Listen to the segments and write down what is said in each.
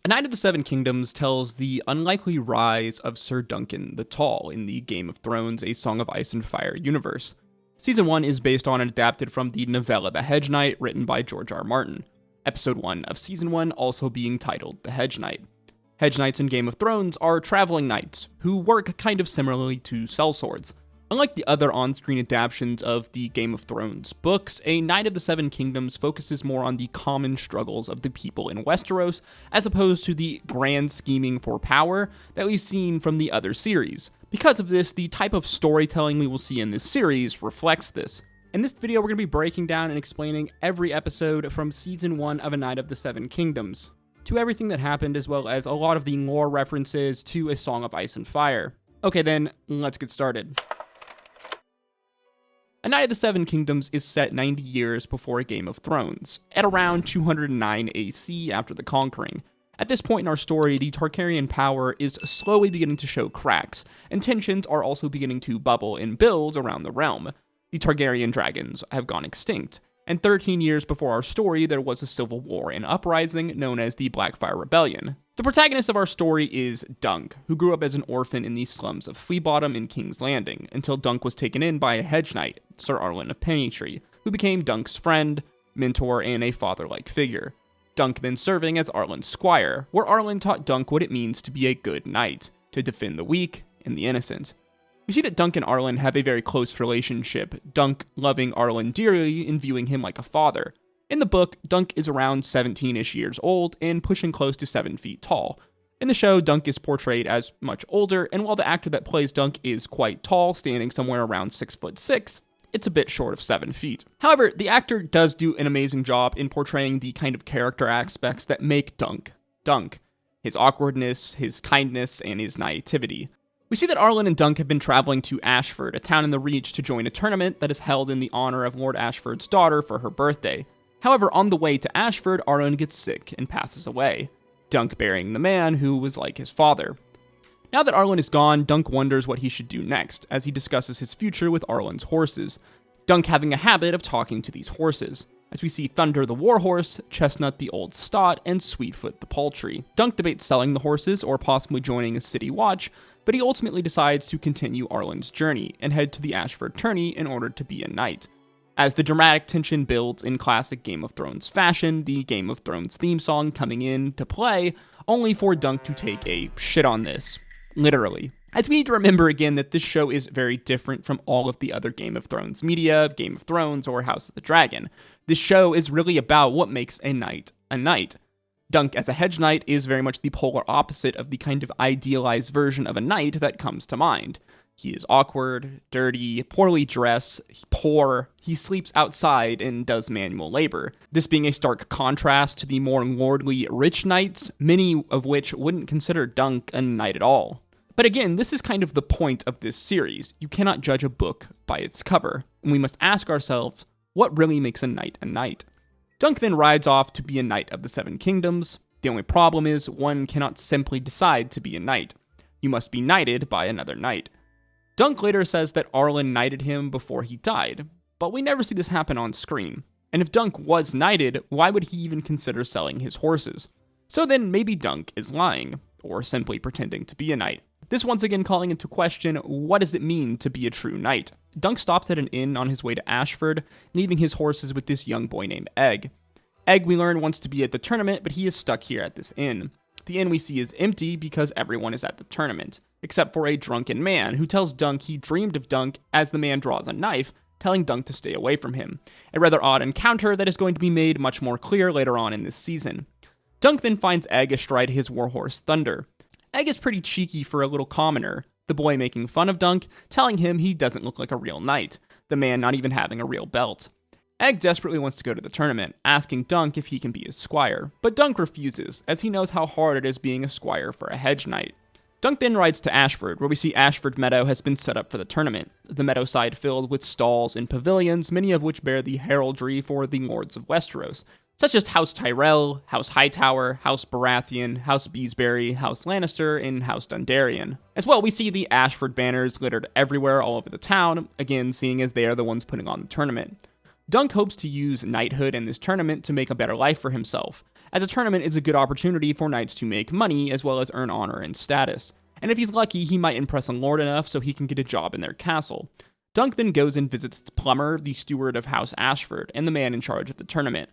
A Knight of the Seven Kingdoms tells the unlikely rise of Sir Duncan the Tall in the Game of Thrones, A Song of Ice and Fire universe. Season 1 is based on and adapted from the novella The Hedge Knight, written by George R. Martin. Episode 1 of Season 1 also being titled The Hedge Knight. Hedge Knights in Game of Thrones are traveling knights, who work kind of similarly to sellswords. Unlike the other on-screen adaptations of the Game of Thrones books, A Knight of the Seven Kingdoms focuses more on the common struggles of the people in Westeros, as opposed to the grand scheming for power that we've seen from the other series. Because of this, the type of storytelling we will see in this series reflects this. In this video, we're going to be breaking down and explaining every episode from Season 1 of A Knight of the Seven Kingdoms, to everything that happened, as well as a lot of the lore references to A Song of Ice and Fire. Okay then, let's get started. A Knight of the Seven Kingdoms is set 90 years before A Game of Thrones, at around 209 AC after the Conquering. At this point in our story, the Targaryen power is slowly beginning to show cracks, and tensions are also beginning to bubble and build around the realm. The Targaryen dragons have gone extinct, and 13 years before our story, there was a civil war and uprising known as the Blackfire Rebellion. The protagonist of our story is Dunk, who grew up as an orphan in the slums of Flea Bottom in King's Landing, until Dunk was taken in by a Hedge Knight, Sir Arlen of Pennytree, who became Dunk's friend, mentor, and a father-like figure. Dunk then serving as Arlen's squire, where Arlen taught Dunk what it means to be a good knight, to defend the weak and the innocent. We see that Dunk and Arlen have a very close relationship, Dunk loving Arlen dearly and viewing him like a father. In the book, Dunk is around 17-ish years old and pushing close to 7 feet tall. In the show, Dunk is portrayed as much older, and while the actor that plays Dunk is quite tall, standing somewhere around 6'6", it's a bit short of 7 feet. However, the actor does do an amazing job in portraying the kind of character aspects that make Dunk, Dunk. His awkwardness, his kindness, and his naivety. We see that Arlen and Dunk have been traveling to Ashford, a town in the Reach, to join a tournament that is held in the honor of Lord Ashford's daughter for her birthday. However, on the way to Ashford, Arlen gets sick and passes away, Dunk burying the man who was like his father. Now that Arlen is gone, Dunk wonders what he should do next, as he discusses his future with Arlen's horses, Dunk having a habit of talking to these horses, as we see Thunder the Warhorse, Chestnut the Old Stot, and Sweetfoot the Paltry. Dunk debates selling the horses or possibly joining a city watch, but he ultimately decides to continue Arlen's journey and head to the Ashford tourney in order to be a knight. As the dramatic tension builds in classic Game of Thrones fashion, the Game of Thrones theme song coming in to play, only for Dunk to take a shit on this. Literally. As we need to remember again that this show is very different from all of the other Game of Thrones media, Game of Thrones, or House of the Dragon. This show is really about what makes a knight a knight. Dunk as a Hedge Knight is very much the polar opposite of the kind of idealized version of a knight that comes to mind. He is awkward, dirty, poorly dressed, poor, he sleeps outside and does manual labor. This being a stark contrast to the more lordly, rich knights, many of which wouldn't consider Dunk a knight at all. But again, this is kind of the point of this series. You cannot judge a book by its cover, and we must ask ourselves, what really makes a knight a knight? Dunk then rides off to be a Knight of the Seven Kingdoms. The only problem is one cannot simply decide to be a knight. You must be knighted by another knight. Dunk later says that Arlen knighted him before he died, but we never see this happen on screen. And if Dunk was knighted, why would he even consider selling his horses? So then maybe Dunk is lying, or simply pretending to be a knight. This once again calling into question, what does it mean to be a true knight? Dunk stops at an inn on his way to Ashford, leaving his horses with this young boy named Egg. Egg, we learn, wants to be at the tournament, but he is stuck here at this inn. The inn we see is empty because everyone is at the tournament, except for a drunken man who tells Dunk he dreamed of Dunk as the man draws a knife, telling Dunk to stay away from him. A rather odd encounter that is going to be made much more clear later on in this season. Dunk then finds Egg astride his warhorse Thunder. Egg is pretty cheeky for a little commoner, the boy making fun of Dunk, telling him he doesn't look like a real knight, the man not even having a real belt. Egg desperately wants to go to the tournament, asking Dunk if he can be his squire, but Dunk refuses, as he knows how hard it is being a squire for a Hedge Knight. Dunk then rides to Ashford, where we see Ashford Meadow has been set up for the tournament, the meadow side filled with stalls and pavilions, many of which bear the heraldry for the Lords of Westeros, such as House Tyrell, House Hightower, House Baratheon, House Beesbury, House Lannister, and House Dondarrion. As well, we see the Ashford banners littered everywhere all over the town, again seeing as they are the ones putting on the tournament. Dunk hopes to use knighthood in this tournament to make a better life for himself, as a tournament is a good opportunity for knights to make money as well as earn honor and status. And if he's lucky, he might impress a lord enough so he can get a job in their castle. Dunk then goes and visits Plumber, the steward of House Ashford, and the man in charge of the tournament.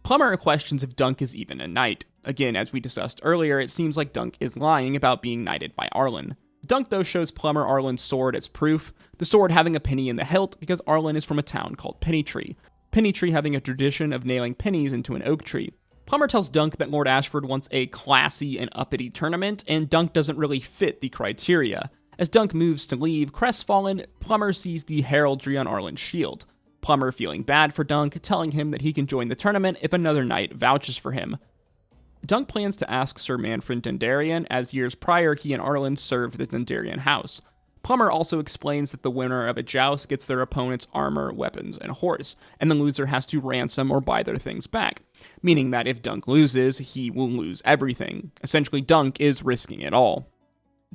Plumber questions if Dunk is even a knight. Again, as we discussed earlier, it seems like Dunk is lying about being knighted by Arlen. Dunk, though, shows Plumber Arlen's sword as proof, the sword having a penny in the hilt because Arlen is from a town called Pennytree. Pennytree having a tradition of nailing pennies into an oak tree. Plumber tells Dunk that Lord Ashford wants a classy and uppity tournament, and Dunk doesn't really fit the criteria. As Dunk moves to leave, crestfallen, Plumber sees the heraldry on Arlen's shield. Plumber feeling bad for Dunk, telling him that he can join the tournament if another knight vouches for him. Dunk plans to ask Sir Manfred Dundarian, as years prior he and Arlen served the Dundarian house. Plumber also explains that the winner of a joust gets their opponent's armor, weapons, and horse, and the loser has to ransom or buy their things back, meaning that if Dunk loses, he will lose everything. Essentially, Dunk is risking it all.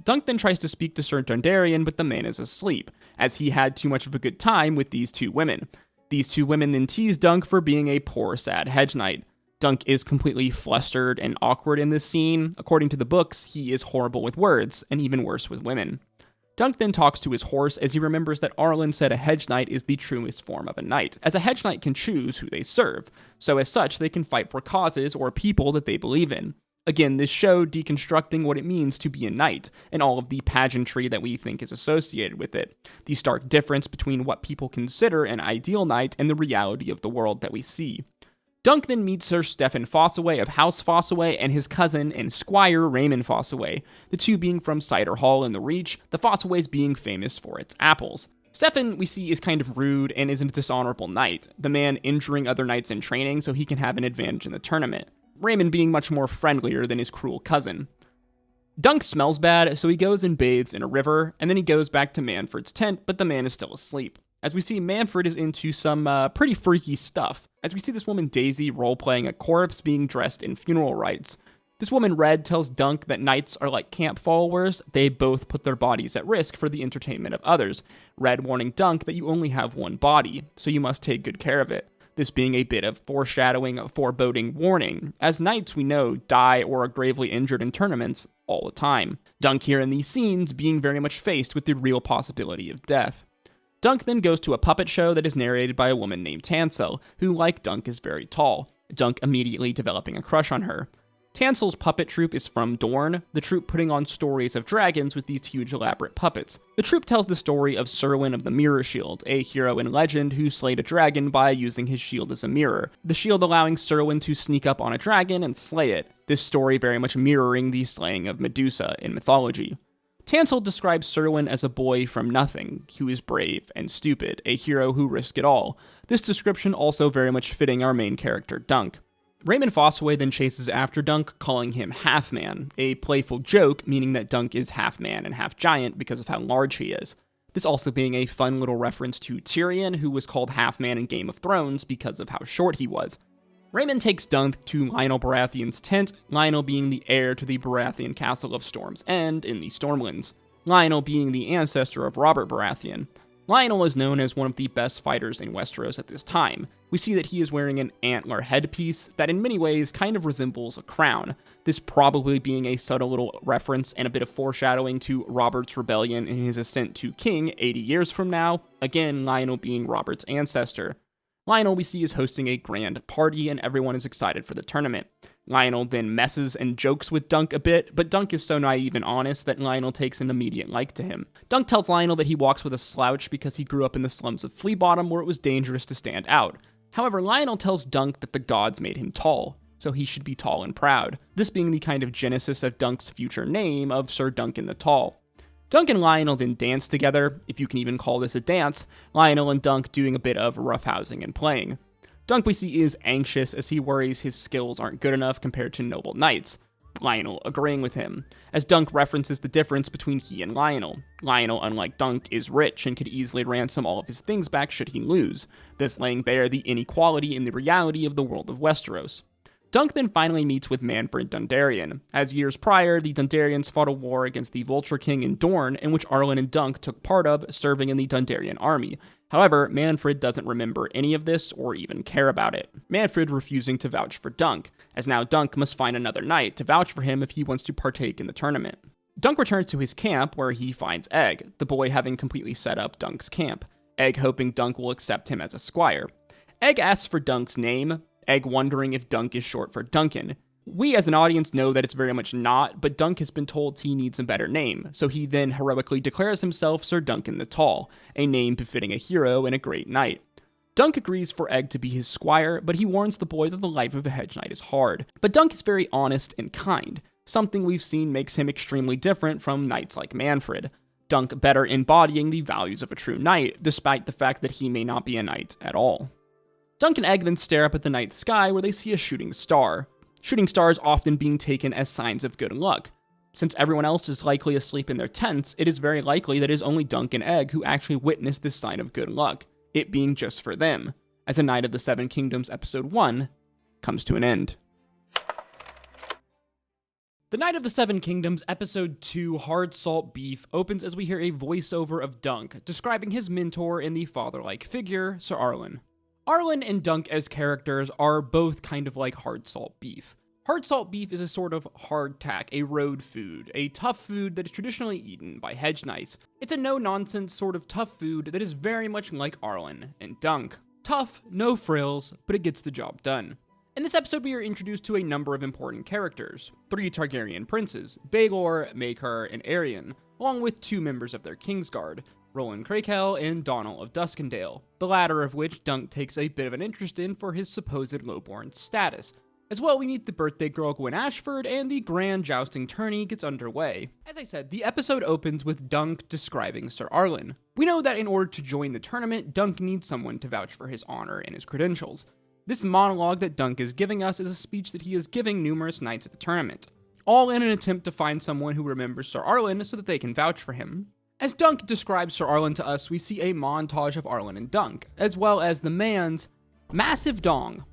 Dunk then tries to speak to Sir Dundarian, but the man is asleep, as he had too much of a good time with these two women. These two women then tease Dunk for being a poor, sad hedge knight. Dunk is completely flustered and awkward in this scene. According to the books, he is horrible with words, and even worse with women. Dunk then talks to his horse as he remembers that Arlen said a hedge knight is the truest form of a knight, as a hedge knight can choose who they serve, so as such they can fight for causes or people that they believe in. Again, this show deconstructing what it means to be a knight, and all of the pageantry that we think is associated with it, the stark difference between what people consider an ideal knight and the reality of the world that we see. Dunk then meets Sir Stephen Fossaway of House Fossaway and his cousin and squire Raymond Fossaway, the two being from Cider Hall in the Reach, the Fossaways being famous for its apples. Stephen, we see, is kind of rude and is a dishonorable knight, the man injuring other knights in training so he can have an advantage in the tournament. Raymond being much more friendlier than his cruel cousin. Dunk smells bad, so he goes and bathes in a river, and then he goes back to Manfred's tent, but the man is still asleep. As we see, Manfred is into some pretty freaky stuff, as we see this woman Daisy role-playing a corpse being dressed in funeral rites. This woman Red tells Dunk that knights are like camp followers, they both put their bodies at risk for the entertainment of others, Red warning Dunk that you only have one body, so you must take good care of it. This being a bit of foreshadowing, foreboding warning, as knights we know die or are gravely injured in tournaments all the time. Dunk here in these scenes being very much faced with the real possibility of death. Dunk then goes to a puppet show that is narrated by a woman named Tansel, who, like Dunk, is very tall, Dunk immediately developing a crush on her. Tansel's puppet troupe is from Dorne, the troupe putting on stories of dragons with these huge elaborate puppets. The troupe tells the story of Serwyn of the Mirror Shield, a hero in legend who slayed a dragon by using his shield as a mirror, the shield allowing Serwyn to sneak up on a dragon and slay it, this story very much mirroring the slaying of Medusa in mythology. Tansel describes Serwyn as a boy from nothing, who is brave and stupid, a hero who risked it all. This description also very much fitting our main character, Dunk. Raymond Fossaway then chases after Dunk, calling him half-man, a playful joke meaning that Dunk is half-man and half-giant because of how large he is. This also being a fun little reference to Tyrion, who was called half-man in Game of Thrones because of how short he was. Raymond takes Dunk to Lionel Baratheon's tent, Lionel being the heir to the Baratheon castle of Storm's End in the Stormlands, Lionel being the ancestor of Robert Baratheon. Lionel is known as one of the best fighters in Westeros at this time. We see that he is wearing an antler headpiece that in many ways kind of resembles a crown, this probably being a subtle little reference and a bit of foreshadowing to Robert's rebellion and his ascent to king 80 years from now, again Lionel being Robert's ancestor. Lionel we see is hosting a grand party and everyone is excited for the tournament. Lionel then messes and jokes with Dunk a bit, but Dunk is so naive and honest that Lionel takes an immediate like to him. Dunk tells Lionel that he walks with a slouch because he grew up in the slums of Flea Bottom where it was dangerous to stand out. However, Lionel tells Dunk that the gods made him tall, so he should be tall and proud, this being the kind of genesis of Dunk's future name of Sir Duncan the Tall. Dunk and Lionel then dance together, if you can even call this a dance, Lionel and Dunk doing a bit of roughhousing and playing. Dunk we see is anxious as he worries his skills aren't good enough compared to noble knights, Lionel agreeing with him, as Dunk references the difference between he and Lionel. Lionel, unlike Dunk, is rich and could easily ransom all of his things back should he lose, thus laying bare the inequality in the reality of the world of Westeros. Dunk then finally meets with Manfred Dundarian, as years prior, the Dundarians fought a war against the Vulture King in Dorne, in which Arlen and Dunk took part of, serving in the Dundarian army. However, Manfred doesn't remember any of this or even care about it. Manfred refusing to vouch for Dunk, as now Dunk must find another knight to vouch for him if he wants to partake in the tournament. Dunk returns to his camp where he finds Egg, the boy having completely set up Dunk's camp, Egg hoping Dunk will accept him as a squire. Egg asks for Dunk's name, Egg wondering if Dunk is short for Duncan. We as an audience know that it's very much not, but Dunk has been told he needs a better name, so he then heroically declares himself Sir Duncan the Tall, a name befitting a hero and a great knight. Dunk agrees for Egg to be his squire, but he warns the boy that the life of a hedge knight is hard. But Dunk is very honest and kind, something we've seen makes him extremely different from knights like Manfred. Dunk better embodying the values of a true knight, despite the fact that he may not be a knight at all. Dunk and Egg then stare up at the night sky where they see a shooting star. Shooting stars often being taken as signs of good luck. Since everyone else is likely asleep in their tents, it is very likely that it is only Dunk and Egg who actually witness this sign of good luck, it being just for them, as A Knight of the Seven Kingdoms Episode 1 comes to an end. The Knight of the Seven Kingdoms Episode 2 Hard Salt Beef opens as we hear a voiceover of Dunk, describing his mentor in the father-like figure, Sir Arlen. Arlen and Dunk as characters are both kind of like hard salt beef. Hard salt beef is a sort of hardtack, a road food, a tough food that is traditionally eaten by hedge knights. It's a no-nonsense sort of tough food that is very much like Arlen and Dunk. Tough, no frills, but it gets the job done. In this episode, we are introduced to a number of important characters. 3 Targaryen princes, Baelor, Maekar, and Aerion, along with 2 members of their Kingsguard, Roland Crakel and Donald of Duskendale, the latter of which Dunk takes a bit of an interest in for his supposed lowborn status. As well, we meet the birthday girl Gwen Ashford, and the grand jousting tourney gets underway. As I said, the episode opens with Dunk describing Sir Arlen. We know that in order to join the tournament, Dunk needs someone to vouch for his honor and his credentials. This monologue that Dunk is giving us is a speech that he is giving numerous knights at the tournament, all in an attempt to find someone who remembers Sir Arlen so that they can vouch for him. As Dunk describes Sir Arlen to us, we see a montage of Arlen and Dunk, as well as the man's massive dong.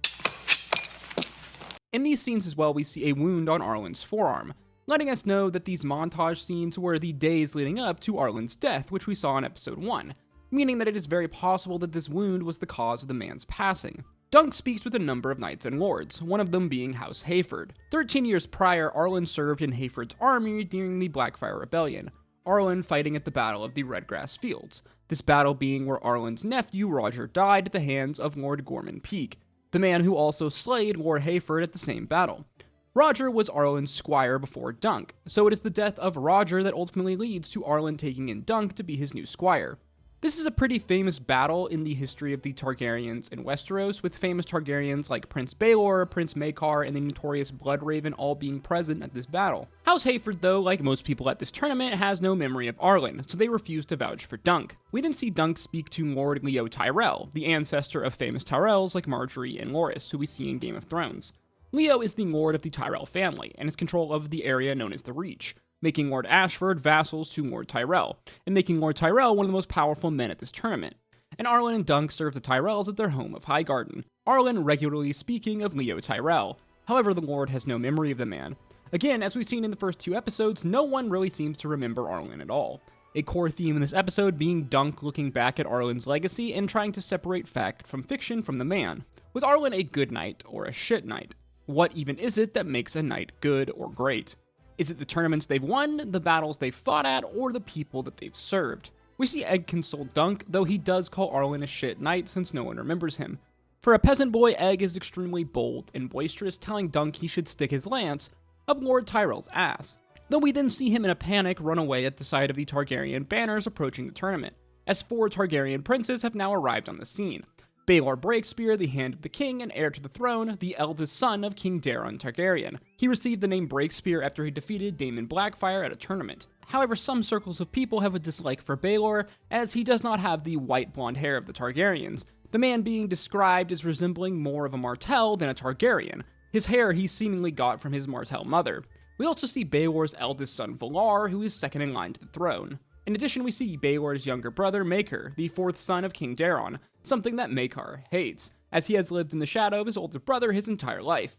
In these scenes as well, we see a wound on Arlen's forearm, letting us know that these montage scenes were the days leading up to Arlen's death, which we saw in episode 1, meaning that it is very possible that this wound was the cause of the man's passing. Dunk speaks with a number of knights and lords, one of them being House Hayford. 13 years prior, Arlen served in Hayford's army during the Blackfire Rebellion, Arlen fighting at the Battle of the Redgrass Fields, this battle being where Arlen's nephew Roger died at the hands of Lord Gorman Peak, the man who also slayed Lord Hayford at the same battle. Roger was Arlen's squire before Dunk, so it is the death of Roger that ultimately leads to Arlen taking in Dunk to be his new squire. This is a pretty famous battle in the history of the Targaryens in Westeros, with famous Targaryens like Prince Baelor, Prince Maekar, and the notorious Bloodraven all being present at this battle. House Hayford, though, like most people at this tournament, has no memory of Arlen, so they refuse to vouch for Dunk. We then see Dunk speak to Lord Leo Tyrell, the ancestor of famous Tyrells like Margaery and Loras, who we see in Game of Thrones. Leo is the lord of the Tyrell family, and has control of the area known as the Reach, making Lord Ashford vassals to Lord Tyrell, and making Lord Tyrell one of the most powerful men at this tournament. And Arlen and Dunk serve the Tyrells at their home of Highgarden, Arlen regularly speaking of Leo Tyrell. However, the Lord has no memory of the man. Again, as we've seen in the first 2 episodes, no one really seems to remember Arlen at all. A core theme in this episode being Dunk looking back at Arlen's legacy and trying to separate fact from fiction from the man. Was Arlen a good knight or a shit knight? What even is it that makes a knight good or great? Is it the tournaments they've won, the battles they've fought at, or the people that they've served? We see Egg console Dunk, though he does call Arlen a shit knight since no one remembers him. For a peasant boy, Egg is extremely bold and boisterous, telling Dunk he should stick his lance up Lord Tyrell's ass. Though we then see him in a panic run away at the sight of the Targaryen banners approaching the tournament, as 4 Targaryen princes have now arrived on the scene. Baelor Breakspear, the Hand of the King and heir to the throne, the eldest son of King Daeron Targaryen. He received the name Breakspear after he defeated Daemon Blackfire at a tournament. However, some circles of people have a dislike for Baelor, as he does not have the white blonde hair of the Targaryens, the man being described as resembling more of a Martell than a Targaryen. His hair he seemingly got from his Martell mother. We also see Baelor's eldest son Valar, who is second in line to the throne. In addition, we see Baelor's younger brother Maekar, the 4th son of King Daeron, something that Maekar hates, as he has lived in the shadow of his older brother his entire life.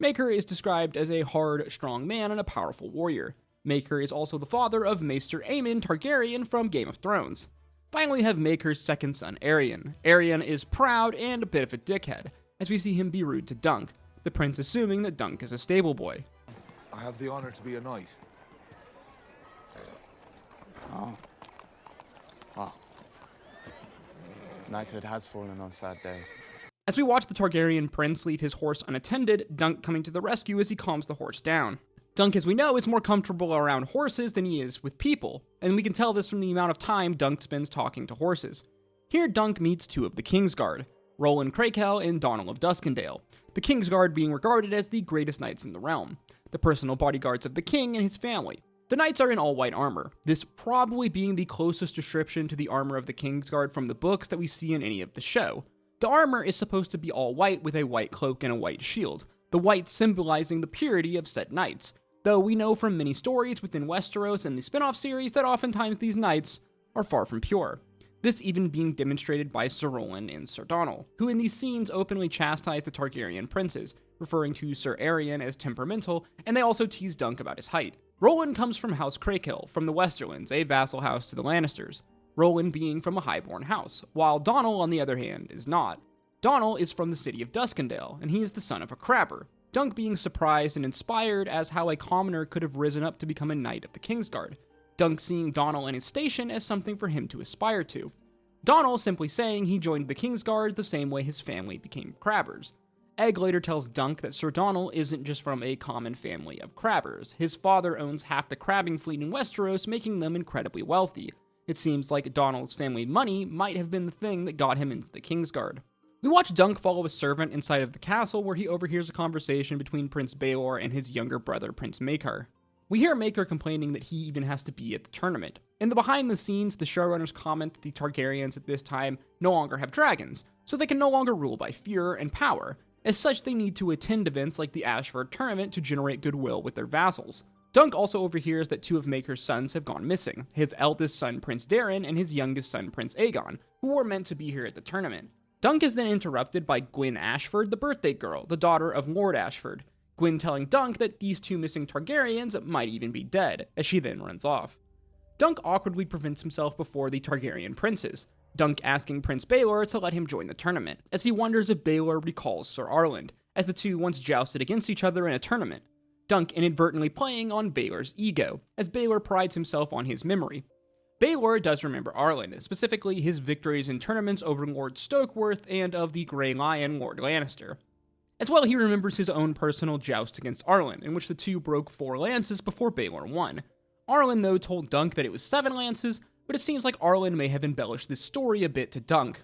Maekar is described as a hard, strong man and a powerful warrior. Maekar is also the father of Maester Aemon Targaryen from Game of Thrones. Finally, we have Maker's second son, Arion. Arion is proud and a bit of a dickhead, as we see him be rude to Dunk, the prince assuming that Dunk is a stable boy. I have the honor to be a knight. Oh. Knighthood has fallen on sad days. As we watch the Targaryen prince leave his horse unattended, Dunk coming to the rescue as he calms the horse down. Dunk, as we know, is more comfortable around horses than he is with people, and we can tell this from the amount of time Dunk spends talking to horses. Here, Dunk meets two of the Kingsguard, Roland Crakel and Donald of Duskendale, the Kingsguard being regarded as the greatest knights in the realm, the personal bodyguards of the king and his family. The knights are in all-white armor, this probably being the closest description to the armor of the Kingsguard from the books that we see in any of the show. The armor is supposed to be all white with a white cloak and a white shield, the white symbolizing the purity of said knights, though we know from many stories within Westeros and the spin-off series that oftentimes these knights are far from pure. This even being demonstrated by Sir Roland and Sir Donald, who in these scenes openly chastise the Targaryen princes, referring to Sir Arion as temperamental, and they also tease Dunk about his height. Roland comes from House Crakel, from the Westerlands, a vassal house to the Lannisters, Roland being from a highborn house, while Donald, on the other hand, is not. Donald is from the city of Duskendale, and he is the son of a crabber, Dunk being surprised and inspired as how a commoner could have risen up to become a knight of the Kingsguard, Dunk seeing Donald and his station as something for him to aspire to. Donald simply saying he joined the Kingsguard the same way his family became crabbers. Egg later tells Dunk that Sir Donald isn't just from a common family of crabbers. His father owns half the crabbing fleet in Westeros, making them incredibly wealthy. It seems like Donald's family money might have been the thing that got him into the Kingsguard. We watch Dunk follow a servant inside of the castle where he overhears a conversation between Prince Baelor and his younger brother Prince Maekar. We hear Maekar complaining that he even has to be at the tournament. In the behind the scenes, the showrunners comment that the Targaryens at this time no longer have dragons, so they can no longer rule by fear and power. As such, they need to attend events like the Ashford tournament to generate goodwill with their vassals. Dunk also overhears that two of Maker's sons have gone missing, his eldest son Prince Darren and his youngest son Prince Aegon, who were meant to be here at the tournament. Dunk is then interrupted by Gwyn Ashford, the birthday girl, the daughter of Lord Ashford, Gwyn telling Dunk that these two missing Targaryens might even be dead, as she then runs off. Dunk awkwardly prevents himself before the Targaryen princes, Dunk asking Prince Baelor to let him join the tournament, as he wonders if Baelor recalls Sir Arland, as the two once jousted against each other in a tournament. Dunk inadvertently playing on Baelor's ego, as Baelor prides himself on his memory. Baelor does remember Arland, specifically his victories in tournaments over Lord Stokeworth and of the Grey Lion, Lord Lannister. As well, he remembers his own personal joust against Arland, in which the two broke 4 lances before Baelor won. Arland, though, told Dunk that it was 7 lances, but it seems like Arland may have embellished this story a bit to Dunk.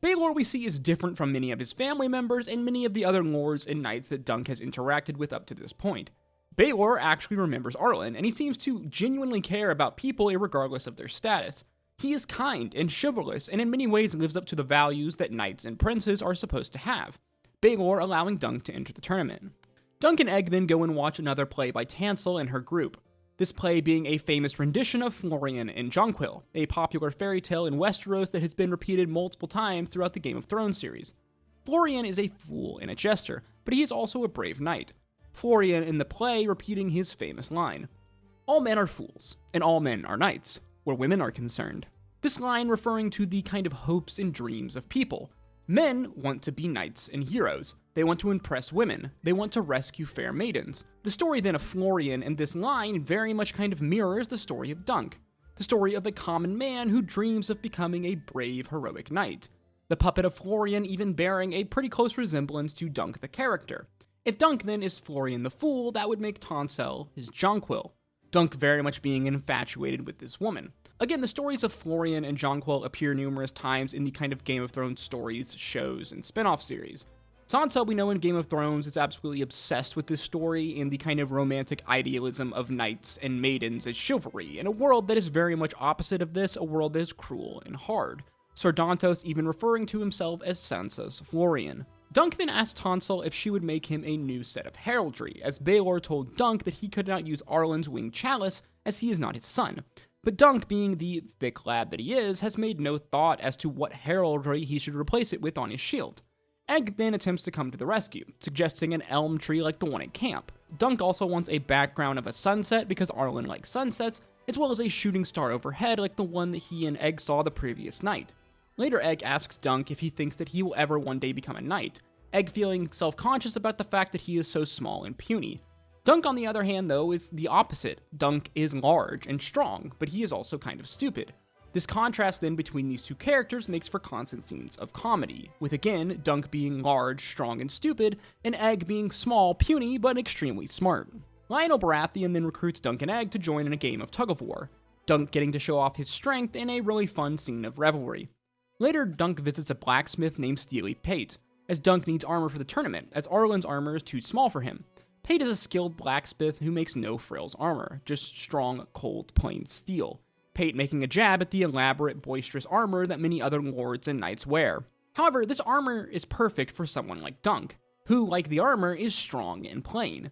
Baelor, we see, is different from many of his family members and many of the other lords and knights that Dunk has interacted with up to this point. Baelor actually remembers Arland, and he seems to genuinely care about people regardless of their status. He is kind and chivalrous, and in many ways lives up to the values that knights and princes are supposed to have. Baelor allowing Dunk to enter the tournament. Dunk and Egg then go and watch another play by Tansel and her group. This play being a famous rendition of Florian and Jonquil, a popular fairy tale in Westeros that has been repeated multiple times throughout the Game of Thrones series. Florian is a fool and a jester, but he is also a brave knight. Florian in the play repeating his famous line, "All men are fools, and all men are knights, where women are concerned." This line referring to the kind of hopes and dreams of people. Men want to be knights and heroes. They want to impress women. They want to rescue fair maidens. The story then of Florian and this line very much kind of mirrors the story of Dunk. The story of a common man who dreams of becoming a brave, heroic knight. The puppet of Florian even bearing a pretty close resemblance to Dunk the character. If Dunk then is Florian the fool, that would make Tansel his Jonquil. Dunk very much being infatuated with this woman. Again, the stories of Florian and Jonquil appear numerous times in the kind of Game of Thrones stories, shows, and spin-off series. Sansa, we know in Game of Thrones, is absolutely obsessed with this story and the kind of romantic idealism of knights and maidens as chivalry, in a world that is very much opposite of this, a world that is cruel and hard. Sir Dantos even referring to himself as Sansa's Florian. Dunk then asked Tansel if she would make him a new set of heraldry, as Baelor told Dunk that he could not use Arland's winged chalice, as he is not his son. But Dunk, being the thick lad that he is, has made no thought as to what heraldry he should replace it with on his shield. Egg then attempts to come to the rescue, suggesting an elm tree like the one at camp. Dunk also wants a background of a sunset because Arland likes sunsets, as well as a shooting star overhead like the one that he and Egg saw the previous night. Later, Egg asks Dunk if he thinks that he will ever one day become a knight, Egg feeling self-conscious about the fact that he is so small and puny. Dunk, on the other hand, though, is the opposite. Dunk is large and strong, but he is also kind of stupid. This contrast then between these two characters makes for constant scenes of comedy, with again, Dunk being large, strong, and stupid, and Egg being small, puny, but extremely smart. Lionel Baratheon then recruits Dunk and Egg to join in a game of tug-of-war, Dunk getting to show off his strength in a really fun scene of revelry. Later, Dunk visits a blacksmith named Steely Pate, as Dunk needs armor for the tournament, as Arlen's armor is too small for him. Pate is a skilled blacksmith who makes no frills armor, just strong, cold, plain steel. Pate making a jab at the elaborate, boisterous armor that many other lords and knights wear. However, this armor is perfect for someone like Dunk, who, like the armor, is strong and plain.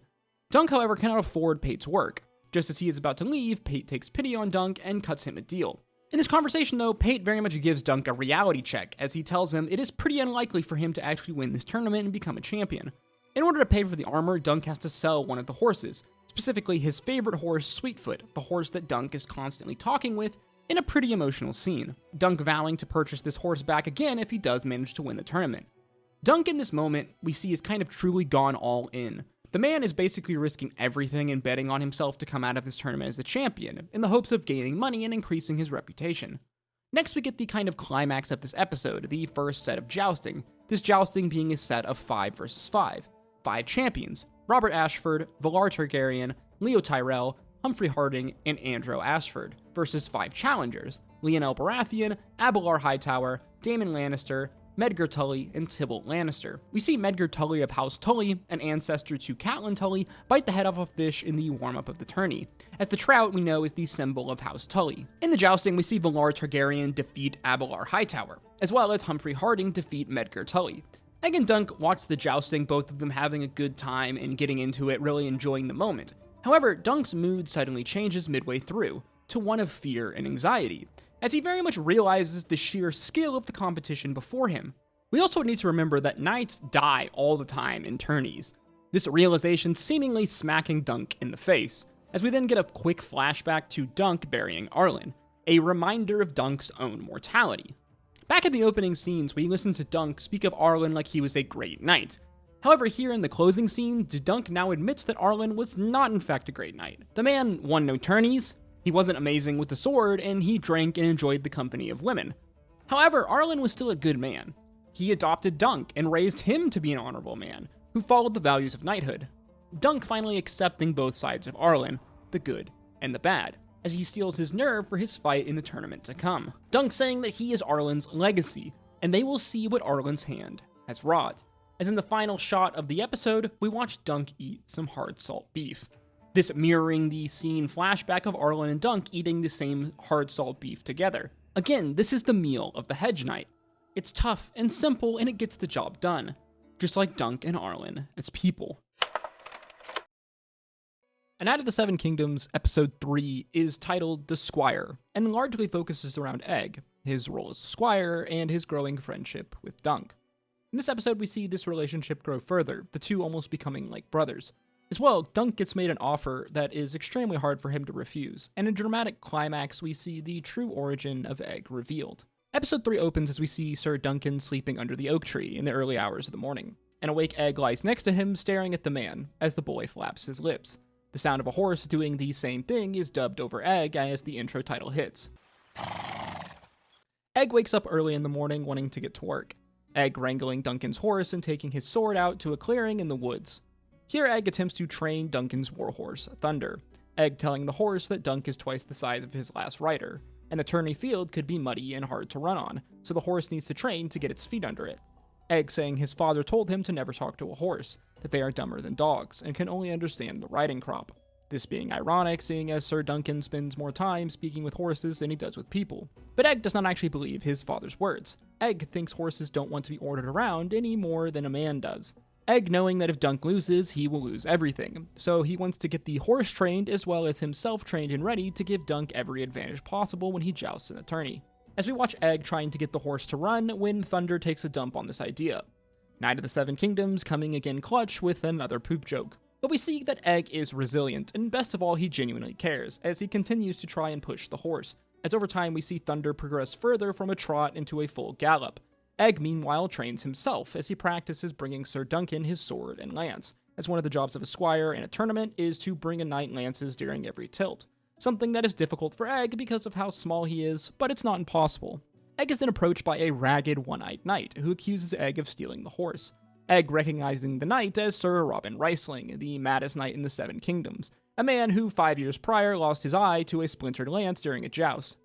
Dunk, however, cannot afford Pate's work. Just as he is about to leave, Pate takes pity on Dunk and cuts him a deal. In this conversation, though, Pate very much gives Dunk a reality check, as he tells him it is pretty unlikely for him to actually win this tournament and become a champion. In order to pay for the armor, Dunk has to sell one of the horses, specifically his favorite horse, Sweetfoot, the horse that Dunk is constantly talking with, in a pretty emotional scene. Dunk vowing to purchase this horse back again if he does manage to win the tournament. Dunk in this moment, we see, is kind of truly gone all in. The man is basically risking everything and betting on himself to come out of this tournament as a champion, in the hopes of gaining money and increasing his reputation. Next, we get the kind of climax of this episode, the first set of jousting, this jousting being a set of 5 versus 5. 5 champions: Robert Ashford, Valar Targaryen, Leo Tyrell, Humphrey Harding, and Andro Ashford, versus 5 challengers: Lionel Baratheon, Abelard Hightower, Daemon Lannister, Medgar Tully, and Tybalt Lannister. We see Medgar Tully of House Tully, an ancestor to Catelyn Tully, bite the head off a fish in the warm-up of the tourney, as the trout we know is the symbol of House Tully. In the jousting, we see Valar Targaryen defeat Abelard Hightower, as well as Humphrey Harding defeat Medgar Tully. Egg and Dunk watch the jousting, both of them having a good time and getting into it, really enjoying the moment. However, Dunk's mood suddenly changes midway through, to one of fear and anxiety, as he very much realizes the sheer skill of the competition before him. We also need to remember that knights die all the time in tourneys, this realization seemingly smacking Dunk in the face, as we then get a quick flashback to Dunk burying Arlen, a reminder of Dunk's own mortality. Back at the opening scenes, we listen to Dunk speak of Arlen like he was a great knight. However, here in the closing scene, Dunk now admits that Arlen was not in fact a great knight. The man won no tourneys, he wasn't amazing with the sword, and he drank and enjoyed the company of women. However, Arlen was still a good man. He adopted Dunk and raised him to be an honorable man, who followed the values of knighthood. Dunk finally accepting both sides of Arlen, the good and the bad, as he steals his nerve for his fight in the tournament to come. Dunk saying that he is Arlen's legacy, and they will see what Arlen's hand has wrought. As in the final shot of the episode, we watch Dunk eat some hard salt beef. This mirroring the scene flashback of Arlen and Dunk eating the same hard salt beef together. Again, this is the meal of the Hedge Knight. It's tough and simple, and it gets the job done, just like Dunk and Arlen as people. A Knight of the Seven Kingdoms, Episode 3, is titled The Squire, and largely focuses around Egg, his role as squire, and his growing friendship with Dunk. In this episode, we see this relationship grow further, the two almost becoming like brothers. As well, Dunk gets made an offer that is extremely hard for him to refuse, and in a dramatic climax, we see the true origin of Egg revealed. Episode 3 opens as we see Sir Duncan sleeping under the oak tree in the early hours of the morning. An awake Egg lies next to him, staring at the man, as the boy flaps his lips. The sound of a horse doing the same thing is dubbed over Egg as the intro title hits. Egg wakes up early in the morning wanting to get to work. Egg wrangling Duncan's horse and taking his sword out to a clearing in the woods. Here Egg attempts to train Duncan's warhorse, Thunder. Egg telling the horse that Dunk is twice the size of his last rider, and the tourney field could be muddy and hard to run on, so the horse needs to train to get its feet under it. Egg saying his father told him to never talk to a horse, that they are dumber than dogs, and can only understand the riding crop. This being ironic, seeing as Sir Duncan spends more time speaking with horses than he does with people. But Egg does not actually believe his father's words. Egg thinks horses don't want to be ordered around any more than a man does. Egg knowing that if Dunk loses, he will lose everything, so he wants to get the horse trained as well as himself trained and ready to give Dunk every advantage possible when he jousts in a tourney. As we watch Egg trying to get the horse to run when Thunder takes a dump on this idea. Knight of the Seven Kingdoms coming again clutch with another poop joke. But we see that Egg is resilient, and best of all, he genuinely cares, as he continues to try and push the horse, as over time we see Thunder progress further from a trot into a full gallop. Egg meanwhile trains himself, as he practices bringing Sir Duncan his sword and lance, as one of the jobs of a squire in a tournament is to bring a knight lances during every tilt. Something that is difficult for Egg because of how small he is, but it's not impossible. Egg is then approached by a ragged one-eyed knight, who accuses Egg of stealing the horse. Egg recognizing the knight as Sir Robin Riceling, the maddest knight in the Seven Kingdoms, a man who 5 years prior lost his eye to a splintered lance during a joust.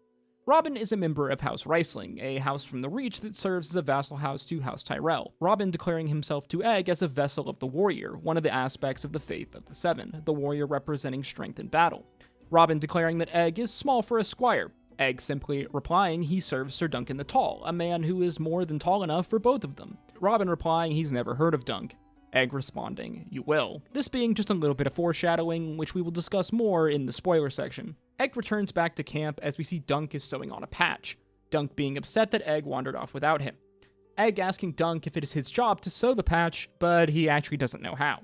Robin is a member of House Riceling, a house from the Reach that serves as a vassal house to House Tyrell, Robin declaring himself to Egg as a vessel of the warrior, one of the aspects of the faith of the Seven, the warrior representing strength in battle. Robin declaring that Egg is small for a squire, Egg simply replying he serves Sir Duncan the Tall, a man who is more than tall enough for both of them. Robin replying he's never heard of Dunk. Egg responding, you will. This being just a little bit of foreshadowing, which we will discuss more in the spoiler section. Egg returns back to camp as we see Dunk is sewing on a patch, Dunk being upset that Egg wandered off without him. Egg asking Dunk if it is his job to sew the patch, but he actually doesn't know how.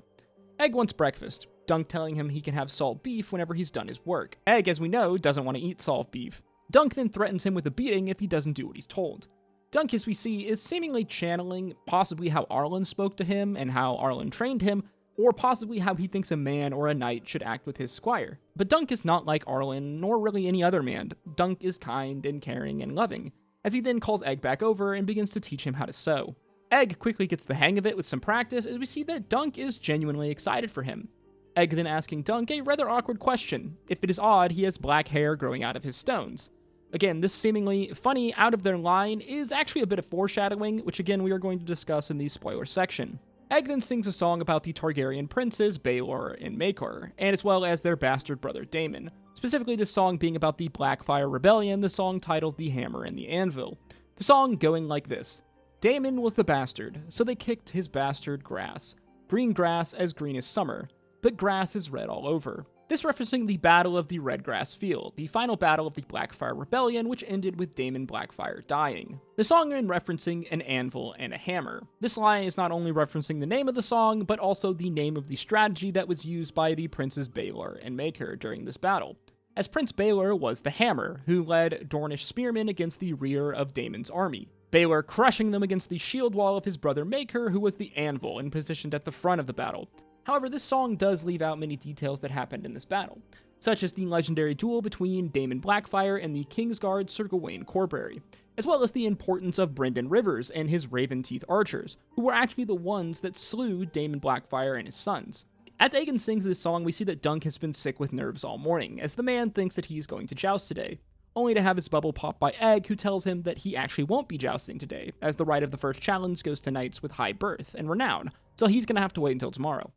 Egg wants breakfast, Dunk telling him he can have salt beef whenever he's done his work. Egg, as we know, doesn't want to eat salt beef. Dunk then threatens him with a beating if he doesn't do what he's told. Dunk, as we see, is seemingly channeling possibly how Arlen spoke to him and how Arlen trained him, or possibly how he thinks a man or a knight should act with his squire. But Dunk is not like Arlen, nor really any other man. Dunk is kind and caring and loving, as he then calls Egg back over and begins to teach him how to sew. Egg quickly gets the hang of it with some practice, as we see that Dunk is genuinely excited for him. Egg then asking Dunk a rather awkward question. If it is odd, he has black hair growing out of his stones. Again, this seemingly funny, out of their line is actually a bit of foreshadowing, which again we are going to discuss in the spoiler section. Egg then sings a song about the Targaryen princes, Baelor and Maekor, and as well as their bastard brother Daemon. Specifically, this song being about the Blackfire Rebellion, the song titled The Hammer and the Anvil. The song going like this. Daemon was the bastard, so they kicked his bastard grass. Green grass as green as summer, but grass is red all over. This referencing the Battle of the Redgrass Field, the final battle of the Blackfire Rebellion, which ended with Daemon Blackfire dying. The song is referencing an anvil and a hammer. This line is not only referencing the name of the song, but also the name of the strategy that was used by the Princes Baelor and Maekor during this battle, as Prince Baelor was the hammer, who led Dornish spearmen against the rear of Daemon's army. Baelor crushing them against the shield wall of his brother Maekor, who was the anvil and positioned at the front of the battle. However, this song does leave out many details that happened in this battle, such as the legendary duel between Daemon Blackfire and the Kingsguard Sir Gawain Corbury, as well as the importance of Brynden Rivers and his Raven Teeth archers, who were actually the ones that slew Daemon Blackfire and his sons. As Aegon sings this song, we see that Dunk has been sick with nerves all morning, as the man thinks that he's going to joust today, only to have his bubble popped by Egg, who tells him that he actually won't be jousting today, as the right of the first challenge goes to knights with high birth and renown, so he's gonna have to wait until tomorrow.